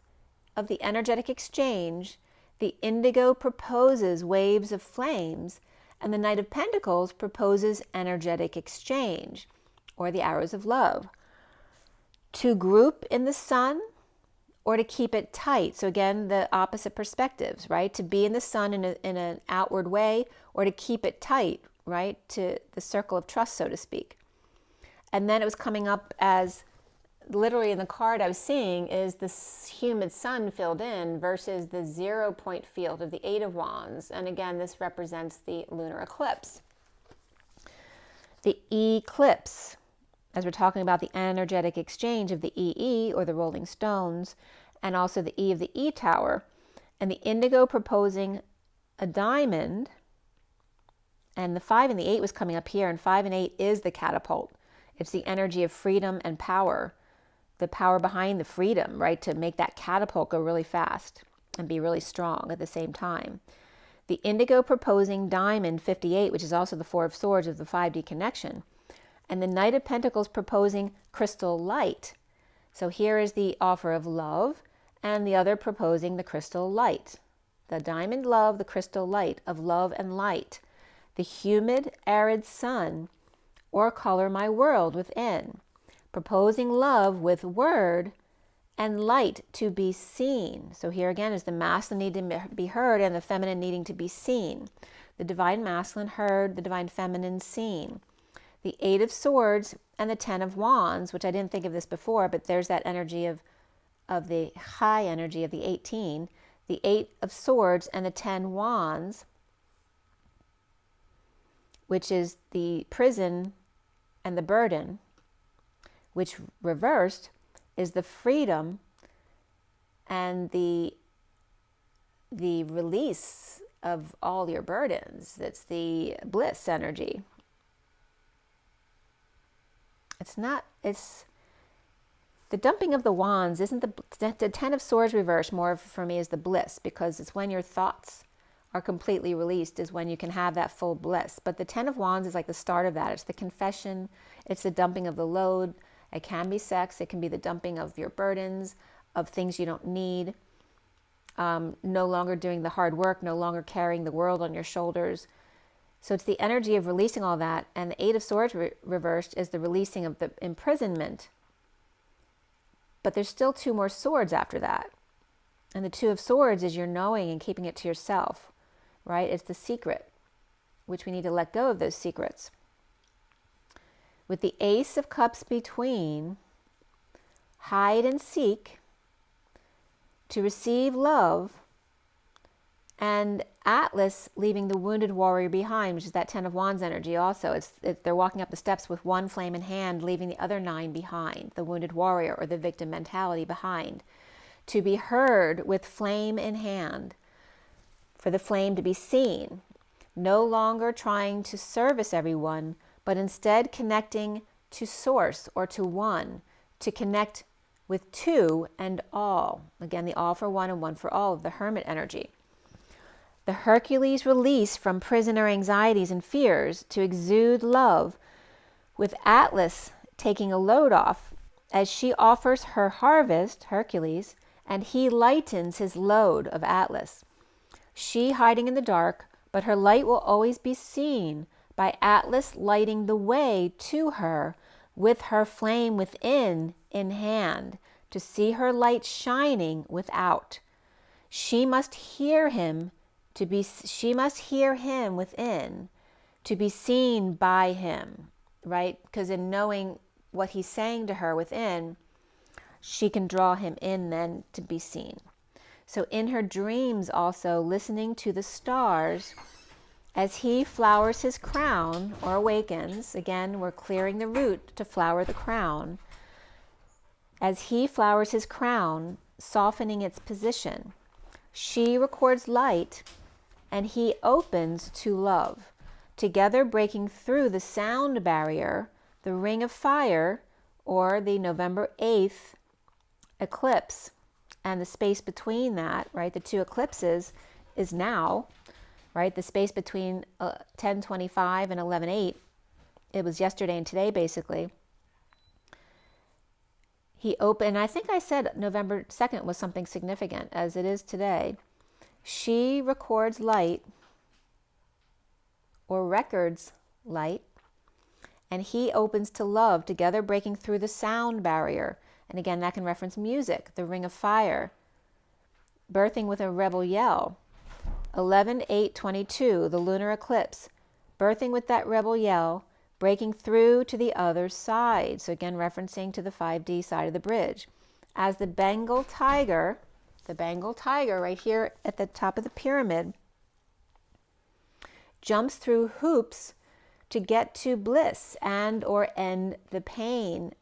of the energetic exchange, the indigo proposes waves of flames, and the Knight of Pentacles proposes energetic exchange, or the arrows of love. To group in the sun, or to keep it tight. So again, the opposite perspectives, right? To be in the sun in an outward way, or to keep it tight, right? To the circle of trust, so to speak. And then it was coming up as, literally in the card I was seeing, is the humid sun filled in versus the 0 point field of the 8 of Wands. And again, this represents the lunar eclipse. The eclipse, as we're talking about the energetic exchange of the EE, or the rolling stones, and also the E of the E-Tower, and the indigo proposing a diamond, and the 5 and the 8 was coming up here, and 5 and 8 is the catapult. It's the energy of freedom and power, the power behind the freedom, right, to make that catapult go really fast and be really strong at the same time. The indigo proposing diamond, 58, which is also the 4 of Swords of the 5D connection, and the Knight of Pentacles proposing crystal light. So here is the offer of love, and the other proposing the crystal light. The diamond love, the crystal light of love and light. The humid, arid sun, or color my world within. Proposing love with word and light to be seen. So here again is the masculine needing to be heard and the feminine needing to be seen. The divine masculine heard, the divine feminine seen. The 8 of Swords and the 10 of Wands, which I didn't think of this before, but there's that energy of the high energy of the 18. The 8 of Swords and the 10 Wands, which is the prison and the burden, which reversed is the freedom and the release of all your burdens. That's the bliss energy. The dumping of the wands isn't the Ten of Swords reversed more for me is the bliss, because it's when your thoughts are completely released is when you can have that full bliss. But the Ten of Wands is like the start of that. It's the confession. It's the dumping of the load. It can be sex. It can be the dumping of your burdens, of things you don't need. No longer doing the hard work, no longer carrying the world on your shoulders. So it's the energy of releasing all that. And the Eight of Swords reversed is the releasing of the imprisonment. But there's still two more swords after that. And the Two of Swords is your knowing and keeping it to yourself, right? It's the secret, which we need to let go of those secrets. With the Ace of Cups between, hide and seek to receive love, and Atlas leaving the wounded warrior behind, which is that Ten of Wands energy also. They're walking up the steps with one flame in hand, leaving the other 9 behind, the wounded warrior or the victim mentality behind. To be heard with flame in hand, for the flame to be seen, no longer trying to service everyone, but instead connecting to source or to one, to connect with two and all. Again, the all for one and one for all of the Hermit energy. The Hercules release from prisoner anxieties and fears to exude love, with Atlas taking a load off as she offers her harvest, Hercules, and he lightens his load of Atlas. She hiding in the dark, but her light will always be seen by Atlas lighting the way to her with her flame within in hand, to see her light shining without. She must hear him within to be seen by him, right? Because in knowing what he's saying to her within, she can draw him in then to be seen. So in her dreams also, listening to the stars as he flowers his crown or awakens. Again, we're clearing the root to flower the crown. As he flowers his crown, softening its position, she records light and he opens to love, together breaking through the sound barrier, the ring of fire, or the November 8th eclipse, and the space between that, right? The two eclipses is now, right? The space between 10:25 and 11:08, it was yesterday and today basically. He opened, I think I said November 2nd was something significant, as it is today. She records light, or records light, and he opens to love, together breaking through the sound barrier. And again, that can reference music, the ring of fire, birthing with a rebel yell. 11/8/22, the lunar eclipse, birthing with that rebel yell, breaking through to the other side. So again, referencing to the 5D side of the bridge. As the Bengal tiger right here at the top of the pyramid, jumps through hoops to get to bliss and or end the pain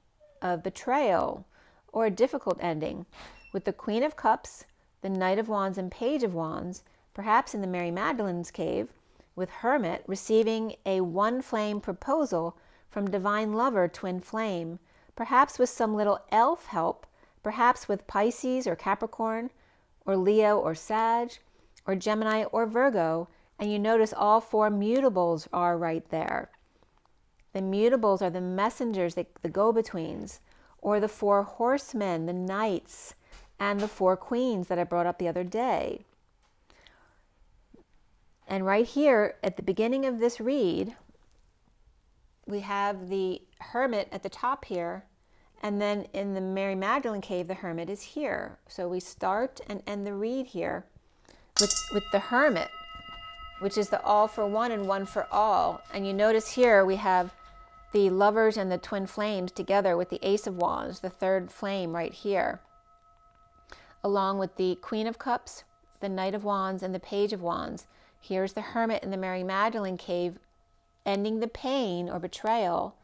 of betrayal or a difficult ending, with the Queen of Cups, the Knight of Wands and Page of Wands, perhaps in the Mary Magdalene's cave, with Hermit receiving a one flame proposal from divine lover twin flame, perhaps with some little elf help, perhaps with Pisces or Capricorn or Leo or Sag or Gemini or Virgo. And you notice all 4 mutables are right there. The mutables are the messengers, the go-betweens, or the 4 horsemen, the knights, and the 4 queens that I brought up the other day. And right here at the beginning of this read, we have the Hermit at the top here, and then in the Mary Magdalene cave, the Hermit is here. So we start and end the read here with the Hermit, which is the all for one and one for all. And you notice here we have the lovers and the twin flames together with the Ace of Wands, the 3rd flame right here, along with the Queen of Cups, the Knight of Wands, and the Page of Wands. Here's the Hermit in the Mary Magdalene cave, ending the pain or betrayal,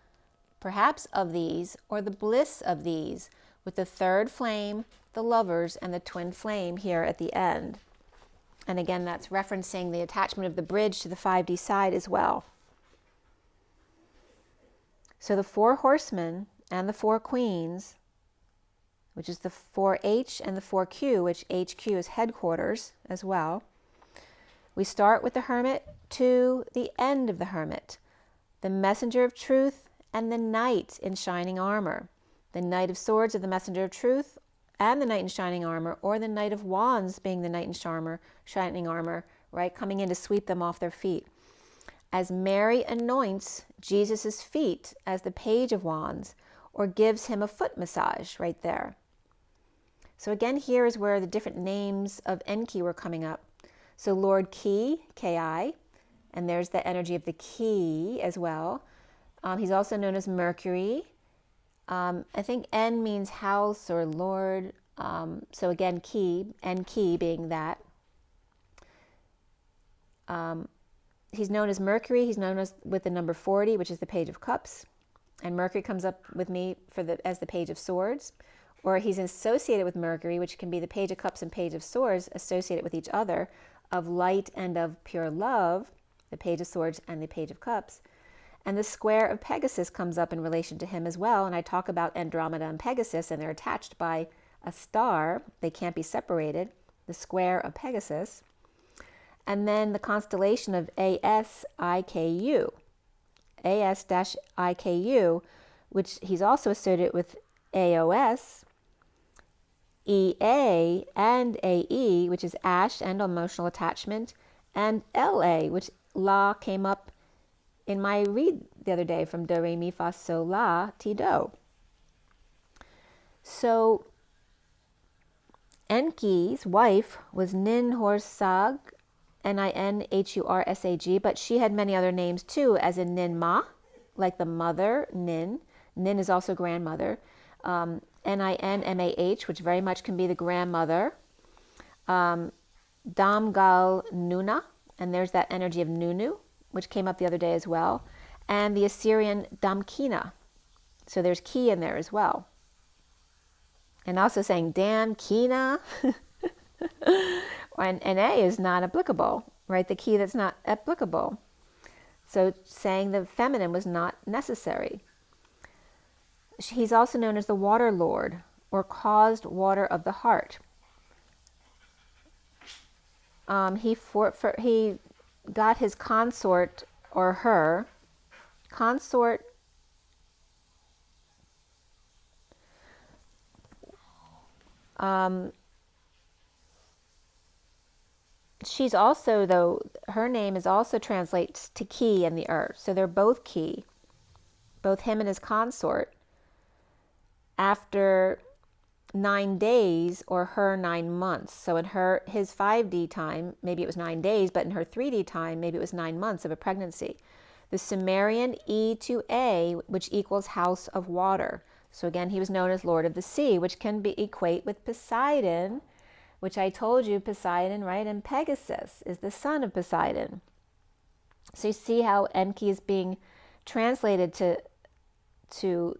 perhaps of these, or the bliss of these, with the 3rd flame, the lovers, and the twin flame here at the end. And again, that's referencing the attachment of the bridge to the 5D side as well. So the 4 horsemen and the 4 queens which is the 4H and the 4Q, which HQ is headquarters as well. We start with the Hermit to the end of the Hermit, the Messenger of Truth and the Knight in shining armor. The Knight of Swords of the Messenger of Truth and the Knight in shining armor, or the Knight of Wands being the Knight in shining armor, right, coming in to sweep them off their feet. As Mary anoints Jesus' feet as the Page of Wands, or gives him a foot massage right there. So again, here is where the different names of Enki were coming up. So Lord Ki, Ki, and there's the energy of the Ki as well. He's also known as Mercury. I think En means house or Lord. So again, Ki, Enki being that. He's known as Mercury. He's known as with the number 40, which is the Page of Cups. And Mercury comes up with me as the Page of Swords. Or he's associated with Mercury, which can be the Page of Cups and Page of Swords, associated with each other, of light and of pure love, the Page of Swords and the Page of Cups. And the square of Pegasus comes up in relation to him as well. And I talk about Andromeda and Pegasus, and they're attached by a star. They can't be separated, the square of Pegasus. And then the constellation of ASIKU, AS-IKU, which he's also associated with AOS, EA and AE, which is ash and emotional attachment, and LA, which La came up in my read the other day from Do, Re, Mi, Fa, Sol, La, Ti, Do. So Enki's wife was Ninhursag, Ninhursag, but she had many other names too, as in Ninma, like the mother, Nin. Nin is also grandmother. Ninmah, which very much can be the grandmother. Damgal Nuna, and there's that energy of Nunu, which came up the other day as well. And the Assyrian Damkina. So there's Ki in there as well. And also saying Dam Kina. And A is not applicable, right? The Ki that's not applicable. So saying the feminine was not necessary. He's also known as the Water Lord, or caused water of the heart. He got his consort, or her consort, she's also, though, her name is also translates to Ki in the earth. So they're both Ki, both him and his consort. After 9 days, or her 9 months. So in his 5D time, maybe it was 9 days, but in her 3D time, maybe it was 9 months of a pregnancy. The Sumerian E to A, which equals house of water. So again, he was known as Lord of the Sea, which can equate with Poseidon, which I told you, Poseidon, right? And Pegasus is the son of Poseidon. So you see how Enki is being translated to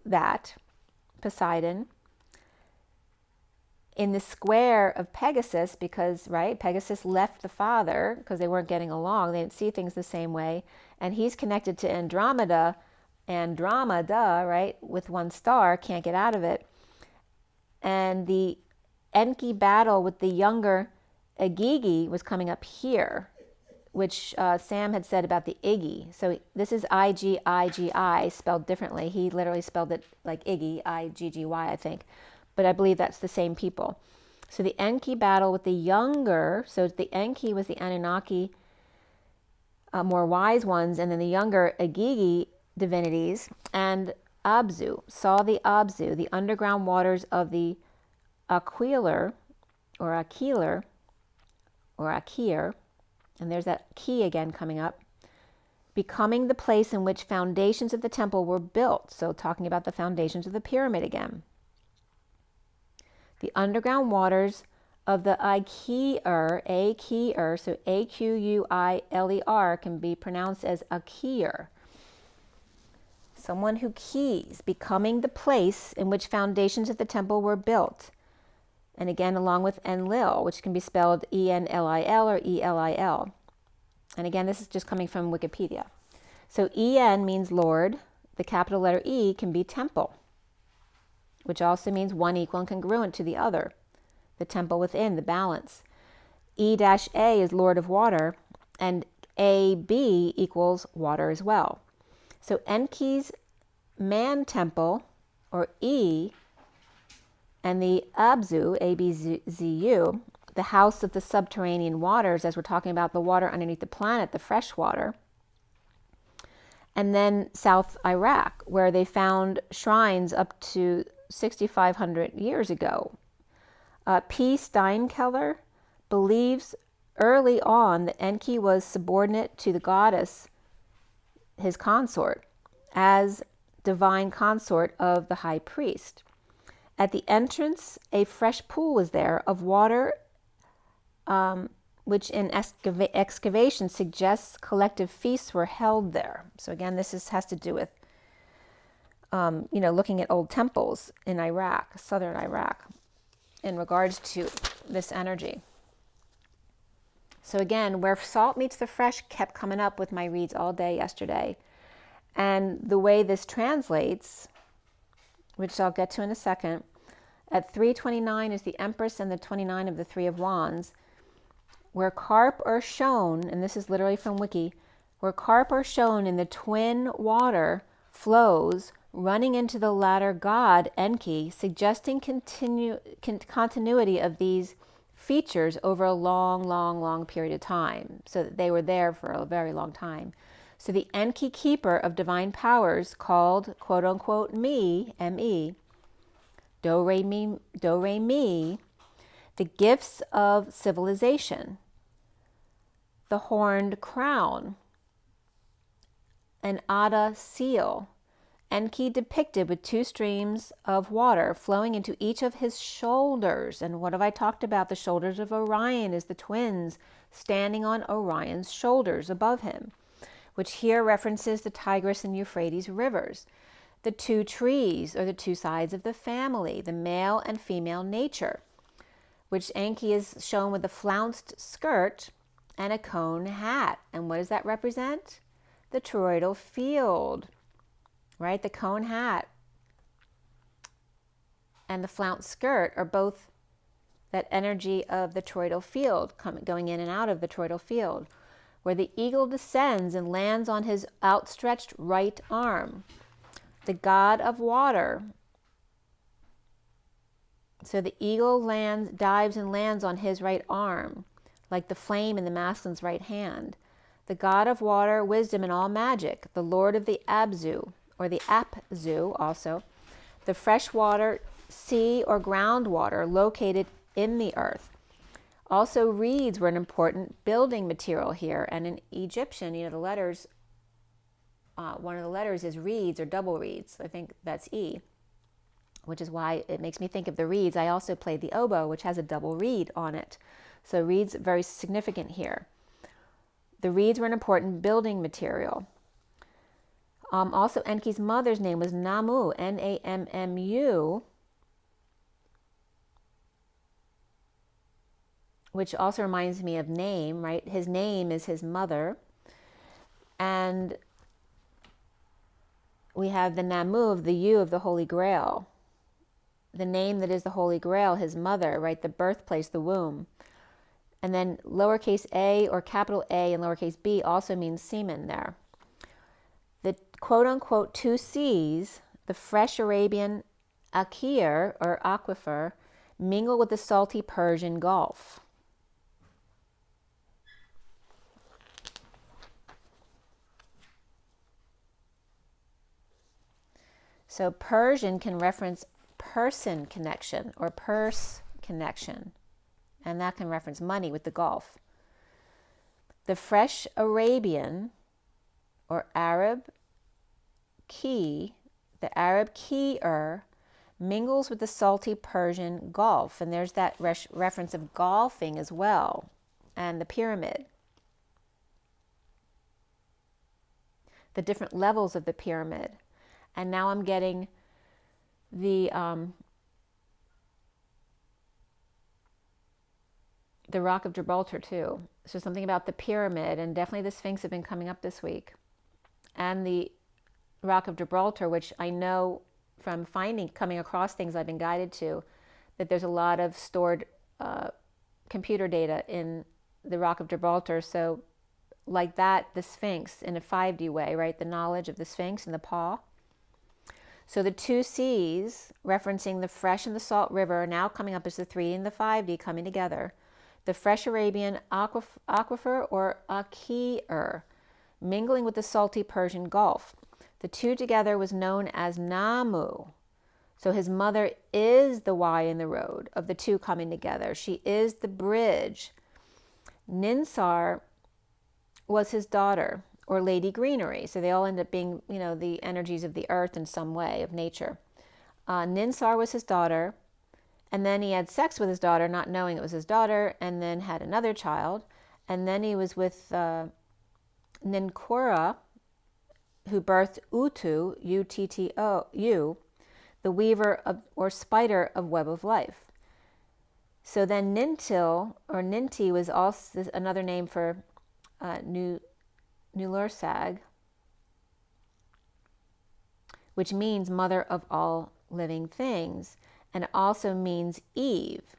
that, Poseidon, in the square of Pegasus, because, right, Pegasus left the father because they weren't getting along. They didn't see things the same way. And he's connected to Andromeda, right, with one star, can't get out of it. And the Enki battle with the younger Igigi was coming up here, which Sam had said about the Iggy. So this is Igigi spelled differently. He literally spelled it like Iggy, Iggy, I think. But I believe that's the same people. So the Enki battle with the younger, so the Enki was the Anunnaki, more wise ones, and then the younger Igigi divinities, and Abzu, saw the Abzu, the underground waters of the Aquilor, or Akir, and there's that Ki again coming up, becoming the place in which foundations of the temple were built. So talking about the foundations of the pyramid again. The underground waters of the Akir, so Aquiler, can be pronounced as Akir. Someone who keys, becoming the place in which foundations of the temple were built. And again, along with Enlil, which can be spelled Enlil or Elil. And again, this is just coming from Wikipedia. So En means Lord. The capital letter E can be temple. which also means one equal and congruent to the other. The temple within, the balance. E-A is Lord of Water, and AB equals water as well. So Enki's man temple, or E, and the Abzu, ABZU, the house of the subterranean waters, as we're talking about the water underneath the planet, the fresh water. And then South Iraq, where they found shrines up to 6,500 years ago. P. Steinkeller believes early on that Enki was subordinate to the goddess, his consort, as divine consort of the high priest. At the entrance, a fresh pool was there of water, which in excavation suggests collective feasts were held there. So again, this has to do with, looking at old temples in Iraq, southern Iraq, in regards to this energy. So again, where salt meets the fresh kept coming up with my reads all day yesterday. And the way this translates, which I'll get to in a second, at 329 is the Empress and the 29 of the Three of Wands, where carp are shown, and this is literally from Wiki, where carp are shown in the twin water flows running into the latter god, Enki, suggesting continuity of these features over a long period of time, so that they were there for a very long time. So the Enki keeper of divine powers, called quote-unquote me, M-E, do-re mi, the gifts of civilization, the horned crown, an Ada seal, Enki depicted with two streams of water flowing into each of his shoulders. And what have I talked about? The shoulders of Orion is the twins standing on Orion's shoulders above him, which here references the Tigris and Euphrates rivers. The two trees, or the two sides of the family, the male and female nature, which Enki is shown with a flounced skirt and a cone hat. And what does that represent? The toroidal field, right? The cone hat and the flounced skirt are both that energy of the toroidal field, going in and out of the toroidal field, where the eagle descends and lands on his outstretched right arm. The god of water. So the eagle dives and lands on his right arm, like the flame in the masculine's right hand. The god of water, wisdom, and all magic. The lord of the Abzu, or the Apzu also. The freshwater, sea, or groundwater located in the earth. Also, reeds were an important building material here. And in Egyptian, the letters, one of the letters is reeds or double reeds. I think that's E, which is why it makes me think of the reeds. I also played the oboe, which has a double reed on it. So reeds very significant here. The reeds were an important building material. Also, Enki's mother's name was Namu, N-A-M-M-U, which also reminds me of name, right? His name is his mother. And we have the Namu of the U of the Holy Grail. The name that is the Holy Grail, his mother, right? The birthplace, the womb. And then lowercase a or capital A and lowercase b also means semen there. The quote-unquote two seas, the fresh Arabian Akir or aquifer, mingle with the salty Persian Gulf. So Persian can reference person connection or purse connection, and that can reference money with the Gulf. The fresh Arabian or Arab key, the Arab key-er, mingles with the salty Persian Gulf, and there's that reference of golfing as well, and the pyramid. The different levels of the pyramid. And now I'm getting the Rock of Gibraltar too. So something about the pyramid, and definitely the Sphinx have been coming up this week. And the Rock of Gibraltar, which I know from coming across things I've been guided to, that there's a lot of stored computer data in the Rock of Gibraltar. So like that, the Sphinx in a 5D way, right? The knowledge of the Sphinx and the paw. So the two seas, referencing the fresh and the salt river, are now coming up as the 3 and the 5D coming together. The fresh Arabian aquifer or Akir, mingling with the salty Persian Gulf. The two together was known as Namu. So his mother is the Y in the road of the two coming together. She is the bridge. Ninsar was his daughter, or Lady Greenery. So they all end up being, the energies of the earth in some way, of nature. Ninsar was his daughter, and then he had sex with his daughter, not knowing it was his daughter, and then had another child. And then he was with Ninkora, who birthed Utu, U-T-T-O-U, the weaver of, or spider of web of life. So then Nintil, or Ninti, was also another name for Nulursag, which means mother of all living things, and also means Eve,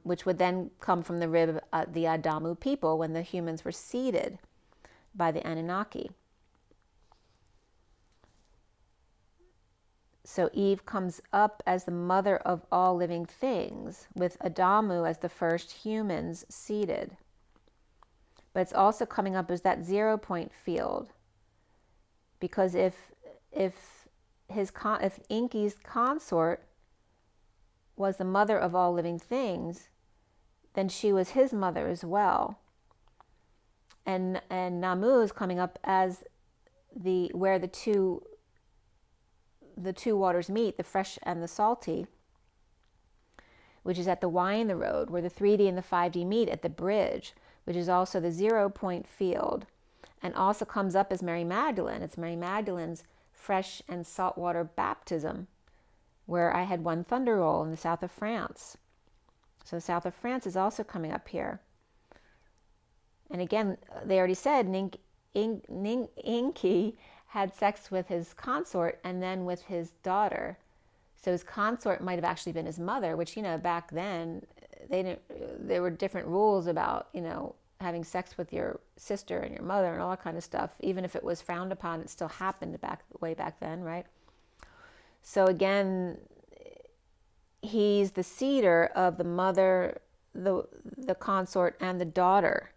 which would then come from the rib of the Adamu people when the humans were seeded by the Anunnaki. So Eve comes up as the mother of all living things, with Adamu as the first humans seeded. But it's also coming up as that 0 point field, because if Enki's consort was the mother of all living things, then she was his mother as well. And Namu is coming up as where the two waters meet, the fresh and the salty, which is at the Y in the road, where the 3D and the 5D meet at the bridge, which is also the 0 point field, and also comes up as Mary Magdalene. It's Mary Magdalene's fresh and saltwater baptism, where I had one thunder roll in the south of France. So the south of France is also coming up here. And again, they already said Enki had sex with his consort and then with his daughter. So his consort might have actually been his mother, which, back then there were different rules about, having sex with your sister and your mother and all that kind of stuff. Even if it was frowned upon, it still happened way back then, right? So again, he's the seeder of the mother, the consort, and the daughter.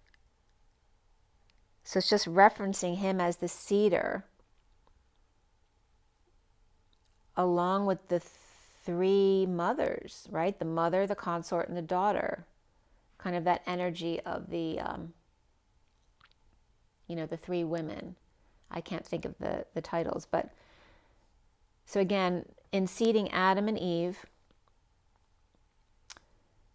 So it's just referencing him as the seeder, along with the 3 mothers, right? The mother, the consort, and the daughter. Kind of that energy of the, the 3 women. I can't think of the titles, but so again, in seeding Adam and Eve.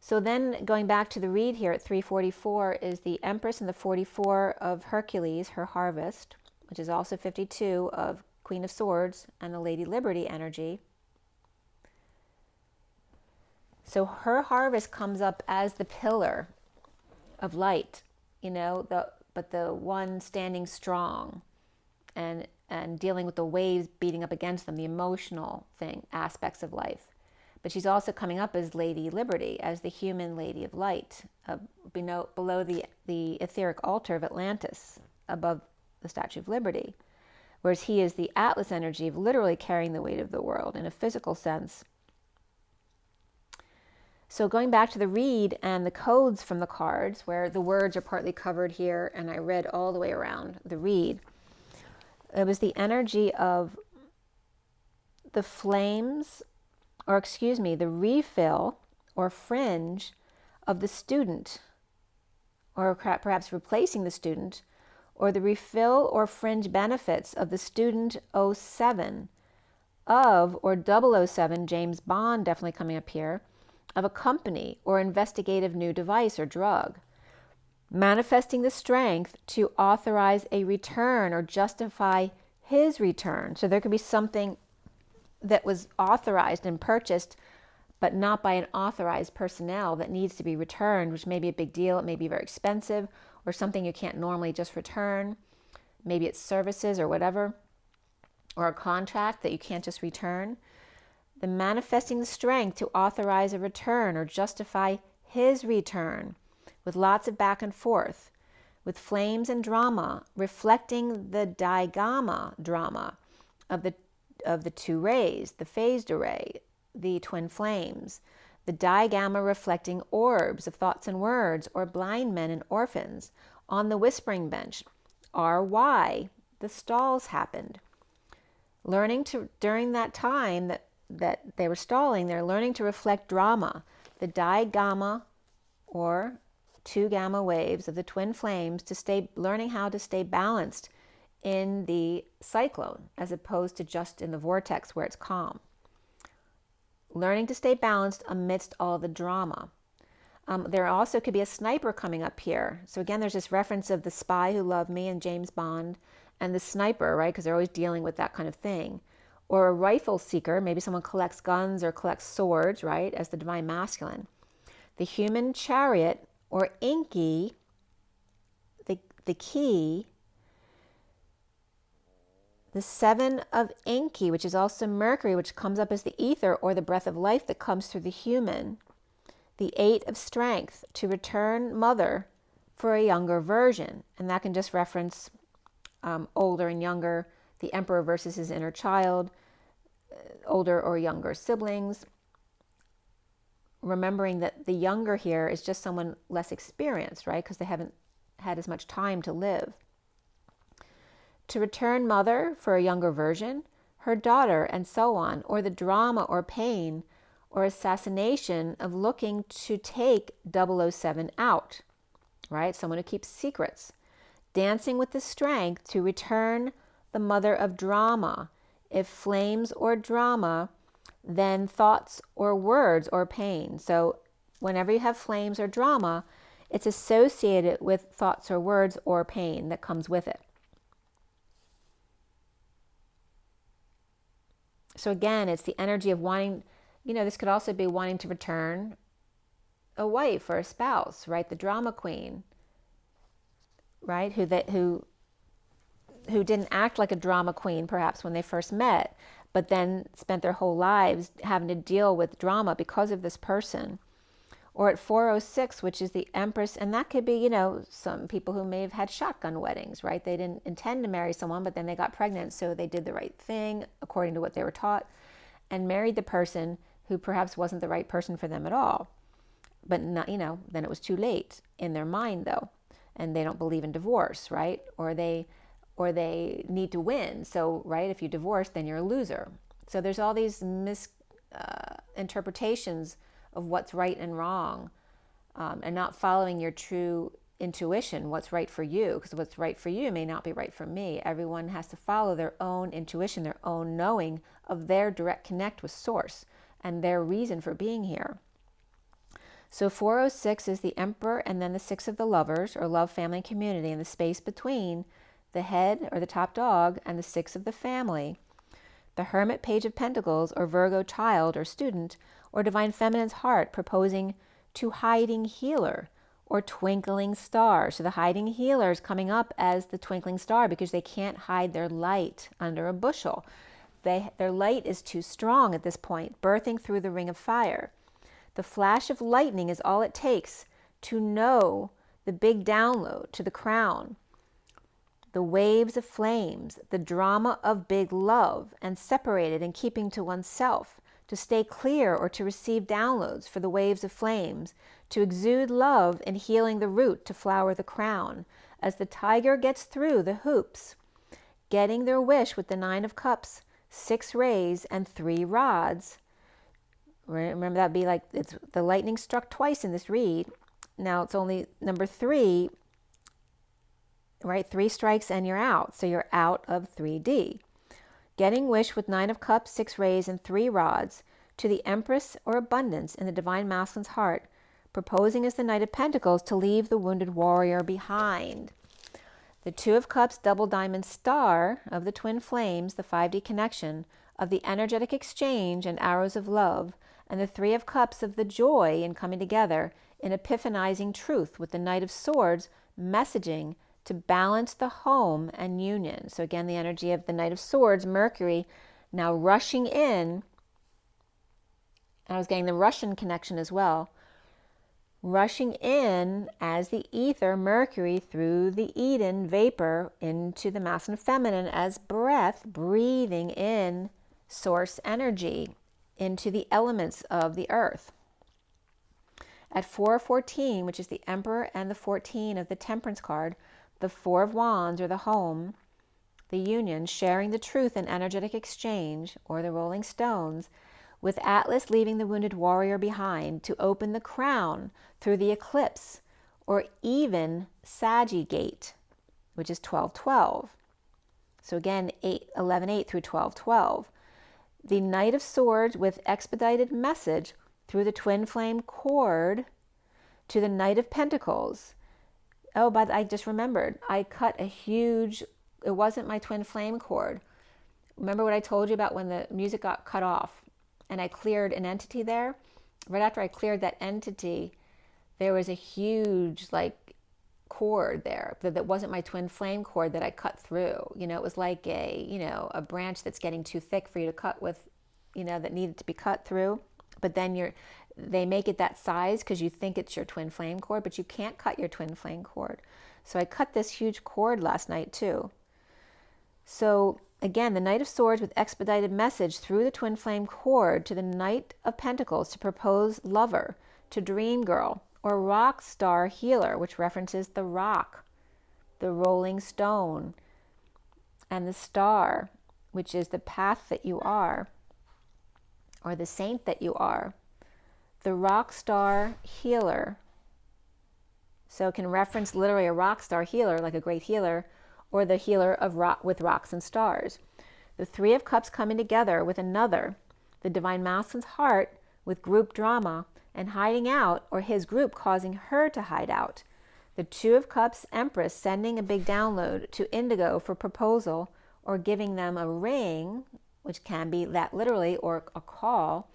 So then going back to the read here at 344 is the Empress and the 44 of Hercules, her harvest, which is also 52 of Queen of Swords and the Lady Liberty energy. So her harvest comes up as the pillar of light, but the one standing strong and dealing with the waves beating up against them, the emotional aspects of life. But she's also coming up as Lady Liberty, as the human Lady of Light, below the etheric altar of Atlantis, above the Statue of Liberty. Whereas he is the Atlas energy of literally carrying the weight of the world in a physical sense. So going back to the read and the codes from the cards, where the words are partly covered here, and I read all the way around the read, it was the energy of the flames, the refill or fringe of the student, or perhaps replacing the student, or the refill or fringe benefits of the student 07 of, or 007, James Bond definitely coming up here, of a company or investigative new device or drug, manifesting the strength to authorize a return or justify his return. So there could be something that was authorized and purchased, but not by an authorized personnel, that needs to be returned, which may be a big deal. It may be very expensive, or something you can't normally just return. Maybe it's services or whatever. or a contract that you can't just return. The manifesting the strength to authorize a return or justify his return, with lots of back and forth, with flames and drama, reflecting the digamma drama of the two rays, the phased array, the twin flames, the digamma reflecting orbs of thoughts and words, or blind men and orphans on the whispering bench, are why the stalls happened. Learning to, during that time that they were stalling, they're learning to reflect drama, the digamma or two gamma waves of the twin flames, to stay, learning how to stay balanced in the cyclone as opposed to just in the vortex where it's calm. Learning to stay balanced amidst all the drama. There also could be a sniper coming up here. So again, there's this reference of the Spy Who Loved Me and James Bond, and the sniper, right? Because they're always dealing with that kind of thing. Or a rifle seeker, maybe someone collects guns or collects swords, right? As the divine masculine. The human chariot, or Enki, the key. The seven of Enki, which is also Mercury, which comes up as the ether or the breath of life that comes through the human. The eight of strength, to return mother for a younger version. And that can just reference older and younger, the emperor versus his inner child, older or younger siblings. Remembering that the younger here is just someone less experienced, right? Because they haven't had as much time to live. To return mother for a younger version, her daughter, and so on, or the drama or pain or assassination of looking to take 007 out, right? Someone who keeps secrets. Dancing with the strength to return the mother of drama. If flames or drama, then thoughts or words or pain. So whenever you have flames or drama, it's associated with thoughts or words or pain that comes with it. So again, it's the energy of wanting, this could also be wanting to return a wife or a spouse, right? The drama queen, right? Who didn't act like a drama queen perhaps when they first met, but then spent their whole lives having to deal with drama because of this person. Or at 406, which is the Empress, and that could be, some people who may have had shotgun weddings, right? They didn't intend to marry someone, but then they got pregnant, so they did the right thing according to what they were taught, and married the person who perhaps wasn't the right person for them at all. But not, then it was too late in their mind, though, and they don't believe in divorce, right? Or they need to win. So, right, if you divorce, then you're a loser. So there's all these misinterpretations of what's right and wrong, and not following your true intuition, what's right for you, because what's right for you may not be right for me. Everyone has to follow their own intuition, their own knowing of their direct connect with Source and their reason for being here. So 406 is the Emperor, and then the Six of the Lovers, or love, family, and community, and the space between the head, or the top dog, and the Six of the family. The Hermit, Page of Pentacles, or Virgo child or student, or Divine Feminine's heart, proposing to hiding healer or twinkling star. So the hiding healer is coming up as the twinkling star because they can't hide their light under a bushel. Their light is too strong at this point, birthing through the ring of fire. The flash of lightning is all it takes to know the big download to the crown. The waves of flames, the drama of big love, and separated and keeping to oneself, to stay clear or to receive downloads for the waves of flames, to exude love and healing the root to flower the crown, as the tiger gets through the hoops, getting their wish with the 9 of Cups, 6 rays, and 3 rods. Remember, that'd be like, it's the lightning struck twice in this read. Now it's only number 3, right? 3 strikes and you're out. So you're out of 3D. Getting wish with 9 of Cups, 6 rays, and 3 rods to the Empress or abundance in the Divine Masculine's heart, proposing as the Knight of Pentacles to leave the wounded warrior behind. The 2 of Cups, double diamond star of the twin flames, the 5D connection of the energetic exchange and arrows of love, and the 3 of Cups of the joy in coming together in epiphanizing truth with the Knight of Swords messaging to balance the home and union. So again, the energy of the Knight of Swords, Mercury, now rushing in. I was getting the Russian connection as well. Rushing in as the ether, Mercury, through the Eden vapor into the masculine feminine as breath, breathing in source energy into the elements of the earth. At 4:14, which is the Emperor and the 14 of the Temperance card, the Four of Wands, or the home, the union, sharing the truth in energetic exchange, or the Rolling Stones, with Atlas leaving the wounded warrior behind to open the crown through the eclipse, or even Sagittarius, which is 12:12. So again, 11:8 through 12:12. The Knight of Swords with expedited message through the twin flame cord to the Knight of Pentacles. Oh, but I just remembered, I cut a huge, it wasn't my twin flame cord. Remember what I told you about when the music got cut off and I cleared an entity there? Right after I cleared that entity, there was a huge cord there that wasn't my twin flame cord that I cut through. It was like a branch that's getting too thick for you to cut with, that needed to be cut through. But then they make it that size because you think it's your twin flame cord, but you can't cut your twin flame cord. So I cut this huge cord last night too. So again, the Knight of Swords with expedited message through the twin flame cord to the Knight of Pentacles to propose lover, to dream girl, or rock star healer, which references the rock, the rolling stone, and the star, which is the path that you are, or the saint that you are. The rock star healer. So it can reference literally a rock star healer, like a great healer, or the healer of rock with rocks and stars. The Three of Cups coming together with another, the divine masculine's heart with group drama and hiding out, or his group causing her to hide out. The Two of Cups Empress sending a big download to Indigo for proposal or giving them a ring, which can be that literally, or a call.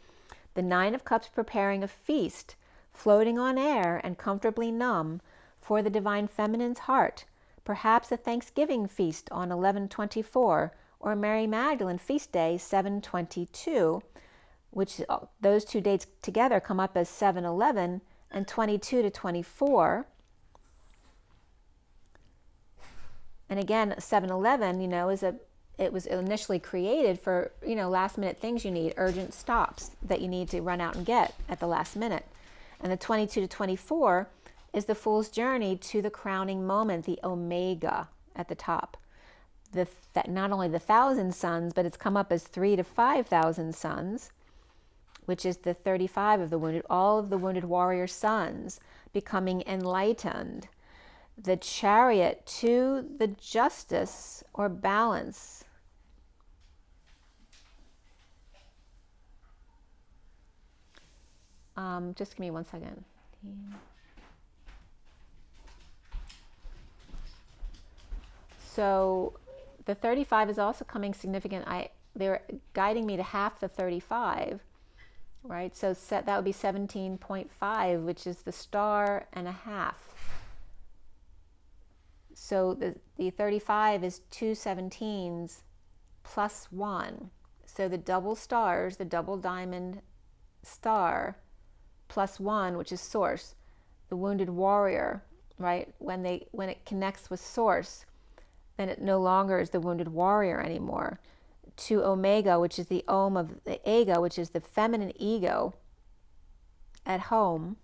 The Nine of Cups preparing a feast, floating on air and comfortably numb for the divine feminine's heart. Perhaps a Thanksgiving feast on 11/24, or Mary Magdalene feast day 7/22, which those two dates together come up as 7/11 and 22 to 24. And again, 7/11, it was initially created for, last minute things you need, urgent stops that you need to run out and get at the last minute. And the 22 to 24 is the Fool's Journey to the crowning moment, the Omega at the top. That not only the 1,000 suns, but it's come up as 3,000 to 5,000 suns, which is the 35 of the wounded, all of the wounded warrior sons becoming enlightened. The Chariot to the justice or balance. Just give me 1 second. So the 35 is also coming significant. They're guiding me to half the 35, right? So that would be 17.5, which is the star and a half. So the 35 is 2 17s plus 1. So the double stars, the double diamond star, plus 1, which is source, the wounded warrior, right? When it connects with source, then it no longer is the wounded warrior anymore. To Omega, which is the Om of the ego, which is the feminine ego at home.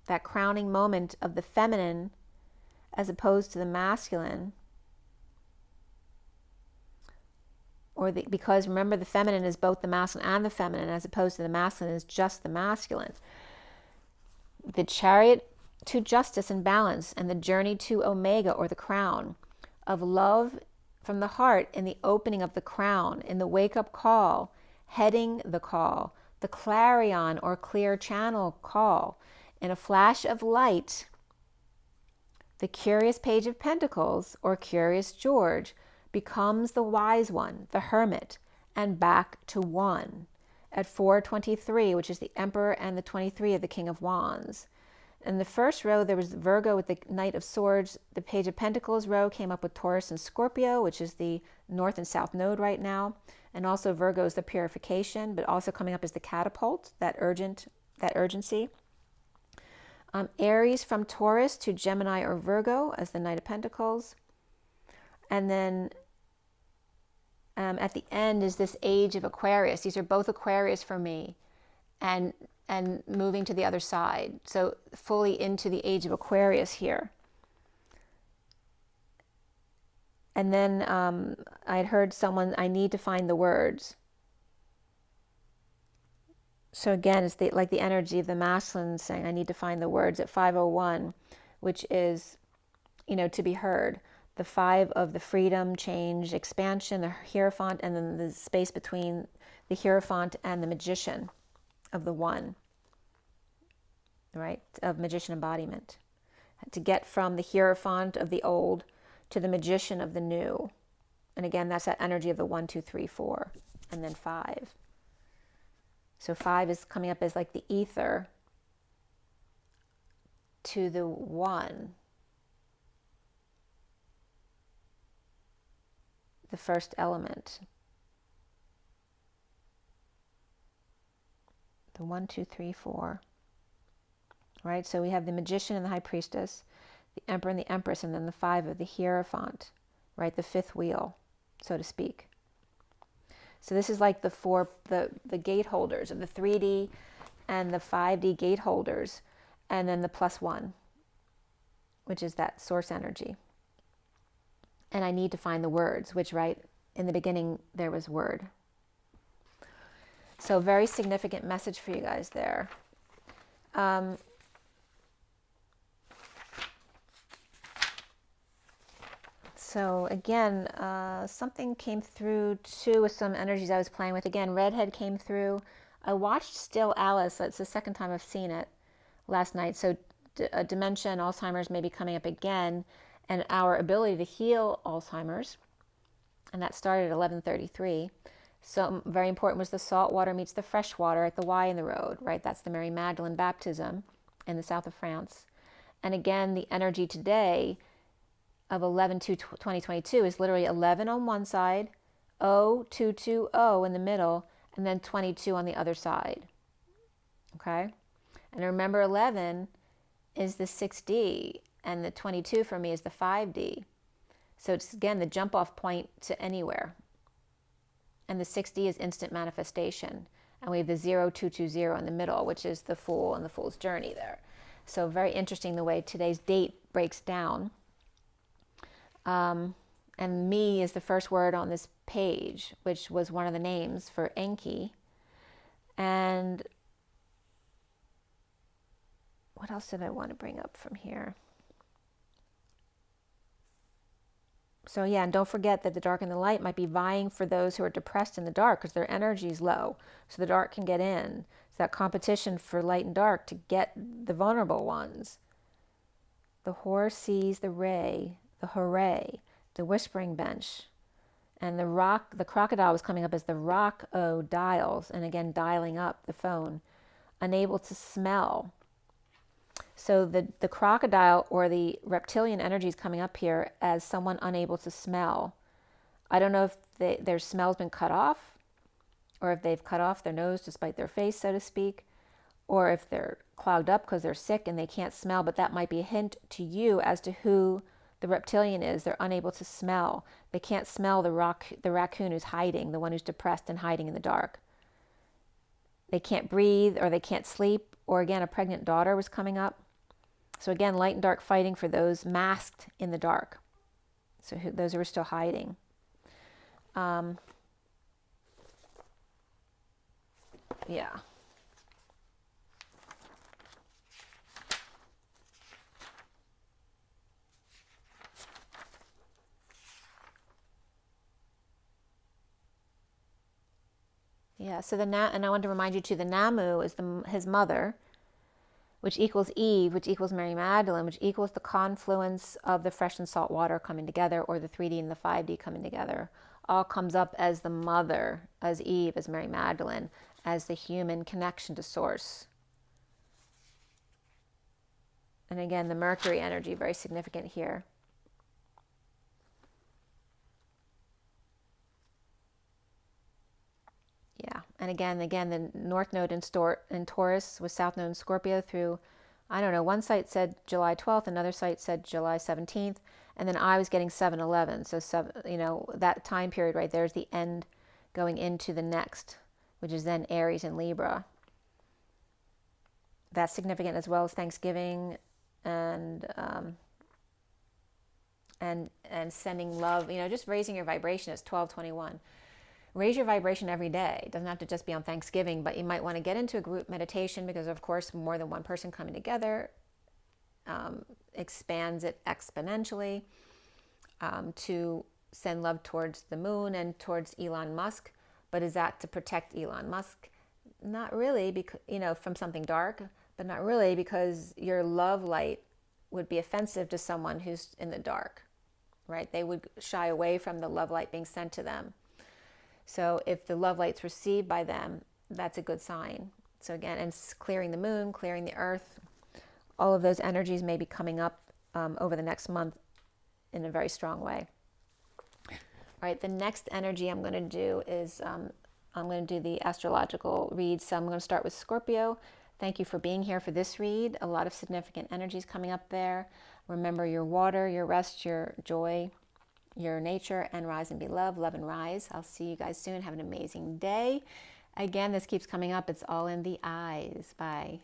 That crowning moment of the feminine as opposed to the masculine. Because remember, the feminine is both the masculine and the feminine, as opposed to the masculine is just the masculine. The Chariot to justice and balance, and the journey to Omega, or the crown of love from the heart in the opening of the crown, in the wake-up call, heading the call, the clarion or clear channel call, in a flash of light, the Curious Page of Pentacles, or Curious George, becomes the wise one, the hermit, and back to one. At 4:23, which is the Emperor and the 23 of the King of Wands. In the first row, there was Virgo with the Knight of Swords. The Page of Pentacles row came up with Taurus and Scorpio, which is the North and South node right now. And also Virgo is the purification, but also coming up is the catapult, that urgency. Aries from Taurus to Gemini or Virgo as the Knight of Pentacles. And then at the end is this Age of Aquarius. These are both Aquarius for me. And moving to the other side. So fully into the Age of Aquarius here. And then I had heard someone, I need to find the words. So again, it's like the energy of the masculine saying, I need to find the words at 501, which is, to be heard. The 5 of the freedom, change, expansion, the Hierophant, and then the space between the Hierophant and the Magician of the 1, right, of Magician embodiment. To get from the Hierophant of the old to the Magician of the new. And again, that's that energy of the 1, 2, 3, 4, and then 5. So 5 is coming up as like the ether to the 1. The first element. The 1, 2, 3, 4. Right? So we have the Magician and the High Priestess, the Emperor and the Empress, and then the 5 of the Hierophant, right? The 5th wheel, so to speak. So this is like the 4, the gate holders of the 3D and the 5D gate holders, and then the +1, which is that source energy. And I need to find the words, which, right, in the beginning there was word. So very significant message for you guys there. So again, something came through too with some energies I was playing with. Again, Redhead came through. I watched Still Alice. It's the second time I've seen it last night. So dementia and Alzheimer's may be coming up again, and our ability to heal Alzheimer's. And that started at 11:33. So very important was the salt water meets the fresh water at the Y in the road, right? That's the Mary Magdalene baptism in the south of France. And again, the energy today of 11/2/2022 is literally 11 on one side, 0220 in the middle, and then 22 on the other side. Okay? And remember, 11 is the 6D, and the 22 for me is the 5D. So it's, again, the jump off point to anywhere. And the 6D is instant manifestation. And we have the 0220 in the middle, which is the Fool and the Fool's Journey there. So very interesting the way today's date breaks down. And me is the first word on this page, which was one of the names for Enki. And what else did I want to bring up from here? So yeah, and don't forget that the dark and the light might be vying for those who are depressed in the dark because their energy is low. So the dark can get in. It's that competition for light and dark to get the vulnerable ones. The whore sees the ray, the hooray, the whispering bench. And the crocodile was coming up as the rock-o-dials, and again, dialing up the phone, unable to smell. So the crocodile or the reptilian energy is coming up here as someone unable to smell. I don't know if their smell's been cut off, or if they've cut off their nose to spite their face, so to speak, or if they're clogged up because they're sick and they can't smell, but that might be a hint to you as to who the reptilian is. They're unable to smell. They can't smell the raccoon who's hiding, the one who's depressed and hiding in the dark. They can't breathe, or they can't sleep, or again, a pregnant daughter was coming up. So again, light and dark fighting for those masked in the dark. So those who are still hiding. Yeah. Yeah, so and I want to remind you too, the Namu is his mother, which equals Eve, which equals Mary Magdalene, which equals the confluence of the fresh and salt water coming together, or the 3D and the 5D coming together. All comes up as the mother, as Eve, as Mary Magdalene, as the human connection to source. And again, the Mercury energy, very significant here. Yeah, and again, the North Node in Taurus with South Node in Scorpio through, I don't know, one site said July 12th, another site said July 17th, and then I was getting 7/11. So, that time period right there is the end going into the next, which is then Aries and Libra. That's significant, as well as Thanksgiving and sending love, just raising your vibration. It's 12/21. Raise your vibration every day. It doesn't have to just be on Thanksgiving, but you might want to get into a group meditation because, of course, more than one person coming together expands it exponentially. To send love towards the moon and towards Elon Musk. But is that to protect Elon Musk? Not really, because, from something dark, but not really, because your love light would be offensive to someone who's in the dark, right? They would shy away from the love light being sent to them. So if the love light's received by them, that's a good sign. So again, and clearing the moon, clearing the earth, all of those energies may be coming up over the next month in a very strong way. All right, the next energy I'm going to do is I'm going to do the astrological read. So I'm going to start with Scorpio. Thank you for being here for this read. A lot of significant energies coming up there. Remember your water, your rest, your joy, your nature, and rise and be love. Love and rise. I'll see you guys soon. Have an amazing day. Again, this keeps coming up. It's all in the eyes. Bye.